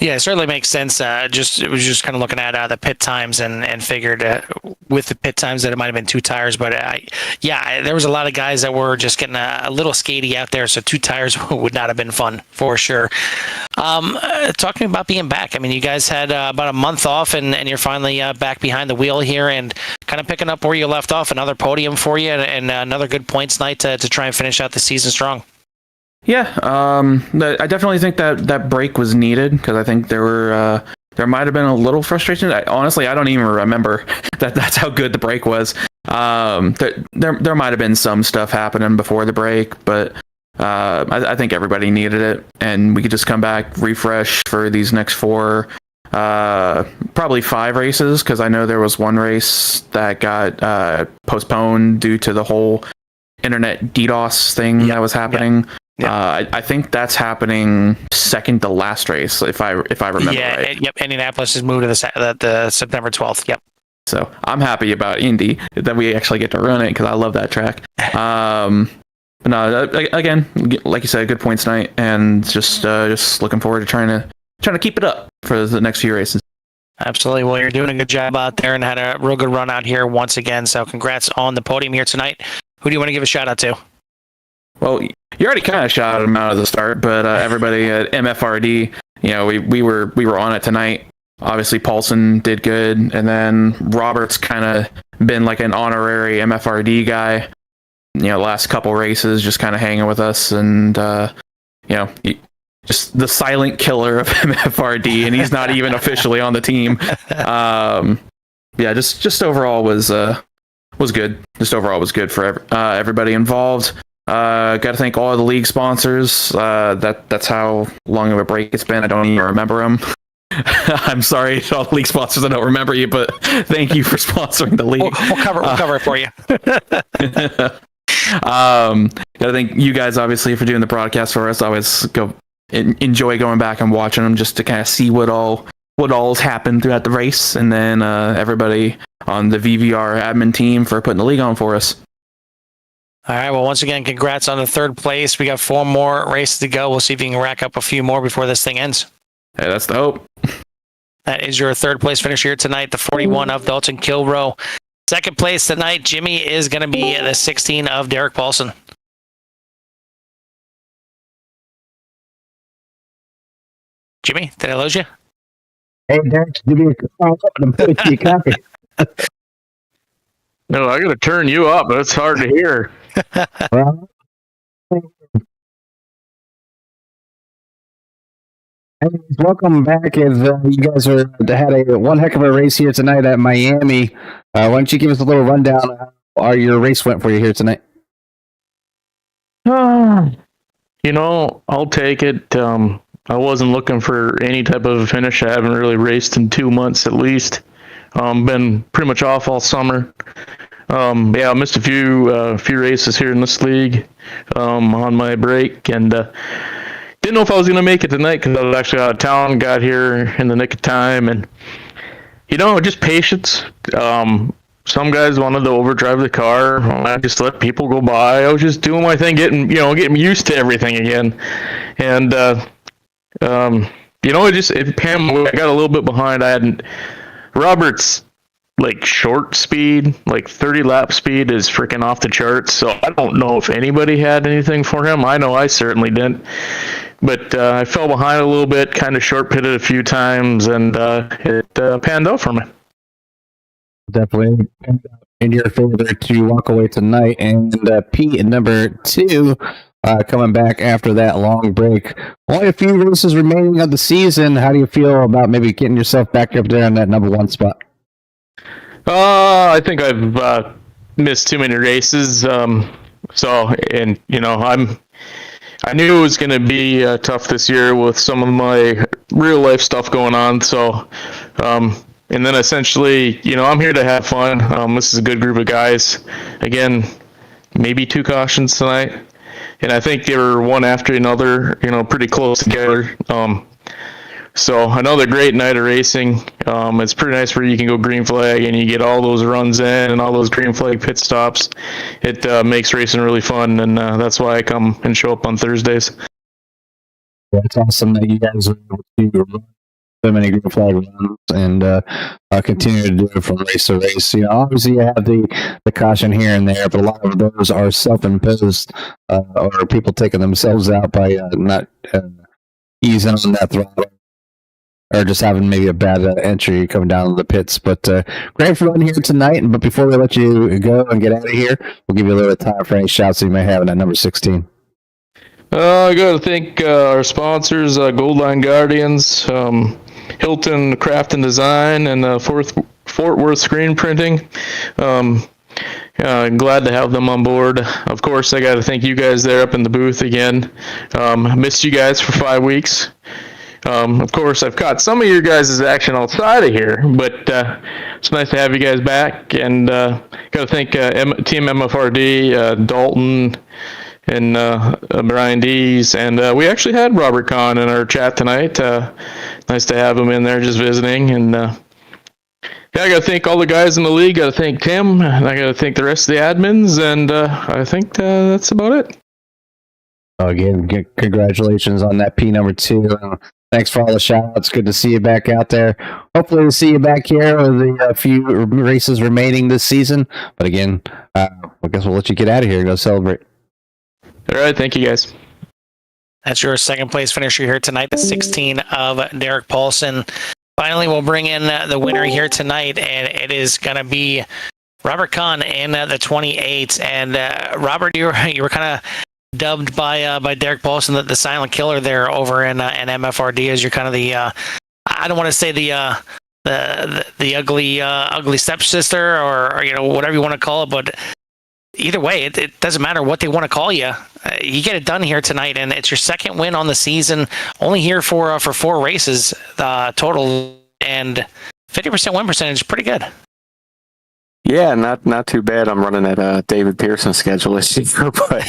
Yeah, it certainly makes sense. It was just kind of looking at the pit times and figured with the pit times that it might have been 2 tires. But there was a lot of guys that were just getting a little skatey out there. So 2 tires would not have been fun for sure. Talking about being back, you guys had about a month off, and you're finally back behind the wheel here and kind of picking up where you left off. Another podium for you and another good points night to try and finish out the season strong. Yeah, I definitely think that break was needed, because I think there might have been a little frustration. Honestly, I don't even remember that's how good the break was. There might have been some stuff happening before the break, but I think everybody needed it, and we could just come back, refresh for these next 4, probably 5 races, because I know there was one race that got postponed due to the whole internet DDoS thing that was happening. I think that's happening second to last race, if I remember right. Yep. Indianapolis has moved to the September 12th. Yep. So I'm happy about Indy that we actually get to run it because I love that track. But no, again, like you said, good points night, and just looking forward to trying to keep it up for the next few races. Absolutely. Well, you're doing a good job out there and had a real good run out here once again. So congrats on the podium here tonight. Who do you want to give a shout out to? Well, you already kind of shouted him out at the start, but everybody at MFRD, we were on it tonight. Obviously, Paulson did good, and then Robert's kind of been like an honorary MFRD guy. Last couple races, just kind of hanging with us, and just the silent killer of MFRD, and he's not even officially on the team. Just overall was good. Just overall was good for everybody involved. Got to thank all of the league sponsors. That's how long of a break it's been. I don't even remember them. I'm sorry to all the league sponsors. I don't remember you, but thank you for sponsoring the league. We'll cover it for you. Gotta thank you guys obviously for doing the broadcast for us. I always enjoy going back and watching them just to kind of see what all's happened throughout the race, and then everybody on the VVR admin team for putting the league on for us. All right. Well, once again, congrats on the 3rd place. We got 4 more races to go. We'll see if you can rack up a few more before this thing ends. Hey, that's the hope. That is your 3rd place finish here tonight, the 41 of Dalton Kilrow. 2nd place tonight, Jimmy, is going to be the 16 of Derek Paulson. Jimmy, did I lose you? Hey, Derek, give me a copy. No, I got to turn you up. It's hard to hear. Well, anyways, welcome back. As you guys had one heck of a race here tonight at Miami. Why don't you give us a little rundown of how your race went for you here tonight? I'll take it. I wasn't looking for any type of a finish. I haven't really raced in 2 months at least. Been pretty much off all summer. I missed a few races here in this league on my break, and didn't know if I was going to make it tonight because I was actually out of town. Got here in the nick of time, and just patience. Some guys wanted to overdrive the car. I just let people go by. I was just doing my thing, getting used to everything again, and it panned my way. I got a little bit behind. I hadn't. Robert's short speed, 30 lap speed is freaking off the charts. So I don't know if anybody had anything for him. I know I certainly didn't. But I fell behind a little bit, kind of short pitted a few times, and it panned out for me. Definitely in your favor to walk away tonight. And Pete at number 2, coming back after that long break. Only a few races remaining of the season. How do you feel about maybe getting yourself back up there in that number 1 spot? I think I've missed too many races. I knew it was going to be tough this year with some of my real life stuff going on. So, and then essentially, I'm here to have fun. This is a good group of guys. Again, maybe 2 cautions tonight. And I think they were one after another, pretty close together. So another great night of racing. It's pretty nice where you can go green flag and you get all those runs in and all those green flag pit stops. It makes racing really fun, and that's why I come and show up on Thursdays. Yeah, it's awesome that you guys are able to run so many green flag runs and continue to do it from race to race. Obviously you have the caution here and there, but a lot of those are self-imposed or people taking themselves out by not easing on that throttle, or just having maybe a bad entry coming down to the pits. But great fun here tonight. But before we let you go and get out of here, we'll give you a little time for any shouts that you may have in that number 16. I got to thank our sponsors, Gold Line Guardians, Hilton Craft and Design, and Fort Worth Screen Printing. Glad to have them on board. Of course, I got to thank you guys there up in the booth again. Missed you guys for 5 weeks. Of course, I've caught some of your guys' action outside of here, but it's nice to have you guys back. And got to thank Team MFRD, Dalton, and Brian Dees. And we actually had Robert Kahn in our chat tonight. Nice to have him in there just visiting. And yeah, I got to thank all the guys in the league. Got to thank Tim, and I got to thank the rest of the admins. And I think that's about it. Again, congratulations on that P number 2. Thanks for all the shout-outs. Good to see you back out there. Hopefully we'll see you back here with the few races remaining this season. But again, I guess we'll let you get out of here and go celebrate. All right, thank you guys. That's your second place finisher here tonight, the 16 of Derek Paulson. Finally, we'll bring in the winner here tonight, and it is going to be Robert Kahn in the 28. And Robert, you were kind of dubbed by Derek Paulson the silent killer there over in MFRD, as you're kind of the I don't want to say the ugly stepsister or whatever you want to call it, but either way, it doesn't matter what they want to call you. You get it done here tonight, and it's your second win on the season. Only here for 4 races total, and 50% win percentage is pretty good. Yeah, not too bad. I'm running at David Pearson's schedule this year, but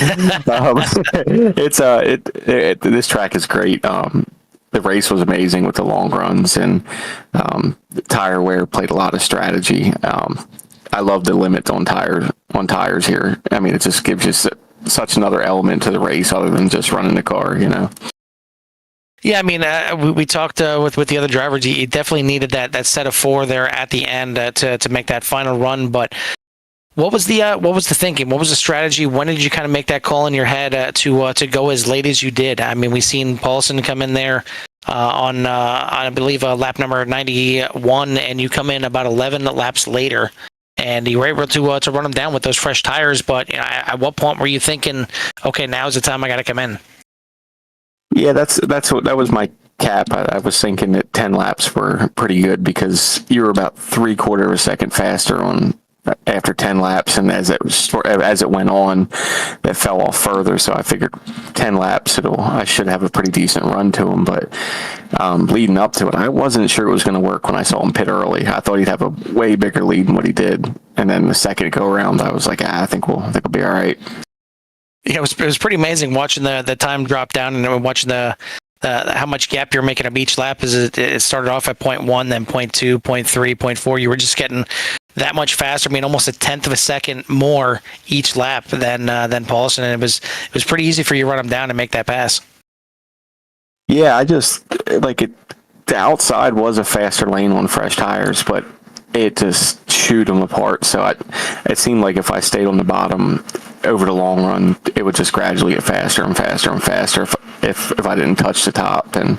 this track is great. The race was amazing with the long runs, and the tire wear played a lot of strategy. I love the limit on tires here. I mean, it just gives you such another element to the race other than just running the car, Yeah, I mean, we talked with the other drivers. You definitely needed that set of 4 there at the end to make that final run. But what was the thinking? What was the strategy? When did you kind of make that call in your head to go as late as you did? I mean, we seen Paulson come in there on I believe lap number 91, and you come in about 11 laps later. And you were able to run them down with those fresh tires. But at what point were you thinking, okay, now's the time I got to come in? Yeah, that was my cap. I was thinking that 10 laps were pretty good because you were about 3/4 of a second faster after 10 laps, and as it went on, that fell off further. So I figured 10 laps, I should have a pretty decent run to him. But leading up to it, I wasn't sure it was going to work when I saw him pit early. I thought he'd have a way bigger lead than what he did. And then the second go around, I was like, I think we'll be all right. Yeah, it was pretty amazing watching the time drop down and watching the how much gap you're making up each lap. As it started off at 0.1, then 0.2, 0.3, 0.4. You were just getting that much faster. I mean, almost 1/10 of a second more each lap than Paulson, and it was pretty easy for you to run him down and make that pass. Yeah, I just like it. The outside was a faster lane on fresh tires, but it just chewed them apart. So it seemed like if I stayed on the bottom over the long run, it would just gradually get faster and faster and faster if I didn't touch the top. And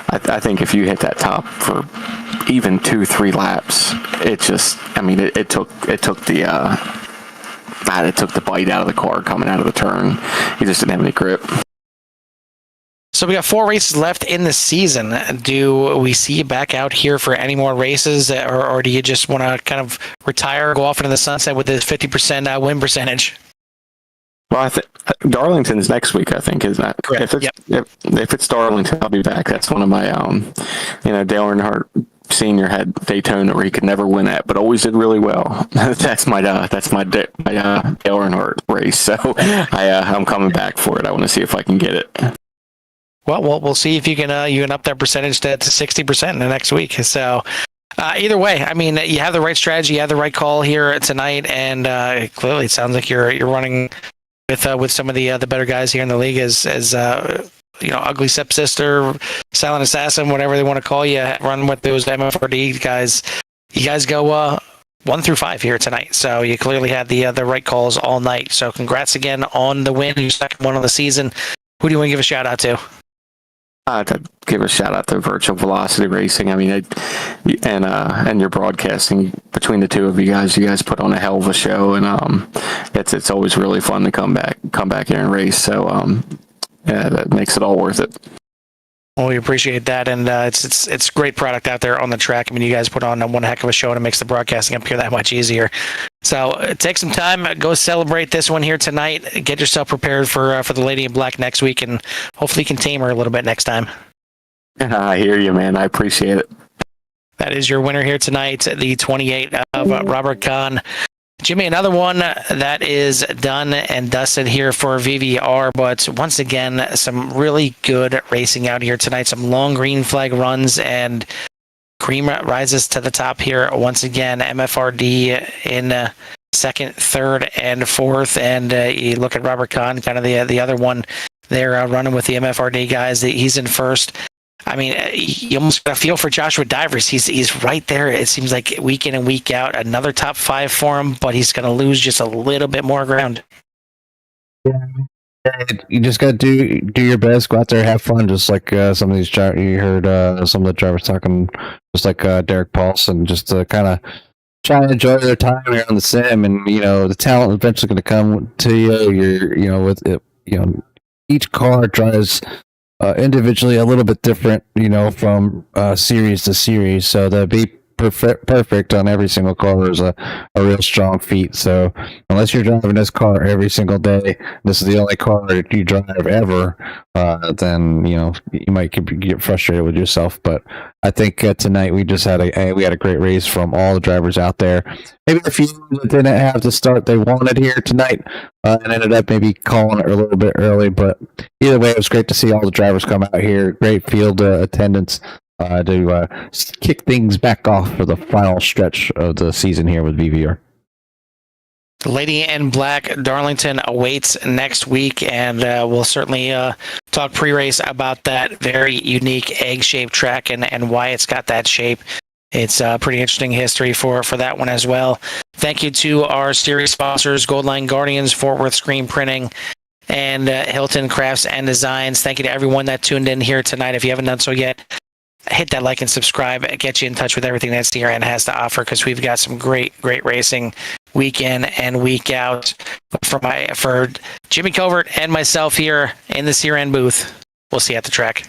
I think if you hit that top for even 2-3 laps, it just, I mean, it took the bite out of the car coming out of the turn. You just didn't have any grip. So we got 4 races left in the season. Do we see you back out here for any more races, or do you just want to kind of retire, go off into the sunset with this 50% win percentage? Well, I think Darlington's next week, I think, is that? Correct. If it's Darlington, I'll be back. That's one of my, Dale Earnhardt Senior had Daytona where he could never win at, but always did really well. That's my Dale Earnhardt race. So I'm coming back for it. I want to see if I can get it. Well, we'll see if you can up that percentage to 60% in the next week. So either way, I mean, you have the right strategy, you have the right call here tonight, and clearly it sounds like you're running with some of the better guys here in the league as ugly stepsister, silent assassin, whatever they want to call you. Run with those MFRD guys. You guys go 1 through 5 here tonight, so you clearly had the right calls all night. So congrats again on the win, your second one on the season. Who do you want to give a shout out to? To give a shout out to Virtual Velocity Racing. I mean, and your broadcasting between the two of you guys put on a hell of a show, and it's always really fun to come back here and race. So that makes it all worth it. Well, we appreciate that, and it's great product out there on the track. I mean, you guys put on one heck of a show, and it makes the broadcasting up here that much easier. So take some time, go celebrate this one here tonight. Get yourself prepared for the Lady in Black next week, and hopefully you can tame her a little bit next time. I hear you, man. I appreciate it. That is your winner here tonight, the 28 of Robert Kahn. Jimmy, another one that is done and dusted here for VVR, but once again, some really good racing out here tonight. Some long green flag runs, and cream rises to the top here once again. MFRD in second, third, and fourth, and you look at Robert Kahn, kind of the other one there running with the MFRD guys. He's in first. I mean, you almost got a feel for Joshua Divers. He's right there. It seems like week in and week out, another top 5 for him, but he's going to lose just a little bit more ground. You just got to do your best. Go out there, have fun. Just like some of these you heard some of the drivers talking, just like Derek Paulson, just to kind of try and enjoy their time here on the sim, and the talent eventually going to come to you. With it, each car drives individually a little bit different, from series to series. So to be perfect on every single car is a real strong feat. So unless you're driving this car every single day, this is the only car that you drive ever, then you might get frustrated with yourself. But I think tonight we just had a great race from all the drivers out there. Maybe a few that didn't have the start they wanted here tonight, and ended up maybe calling it a little bit early. But either way, it was great to see all the drivers come out here. Great field attendance to kick things back off for the final stretch of the season here with VVR. The Lady in Black Darlington awaits next week, and we'll certainly talk pre-race about that very unique egg-shaped track and why it's got that shape. It's a pretty interesting history for that one as well. Thank you to our series sponsors, Goldline Guardians, Fort Worth Screen Printing, and Hilton Crafts and Designs. Thank you to everyone that tuned in here tonight. If you haven't done so yet, hit that like and subscribe. Get you in touch with everything that CRN has to offer, because we've got some great racing week in and week out. For Jimmy Covert and myself here in the CRN booth, we'll see you at the track.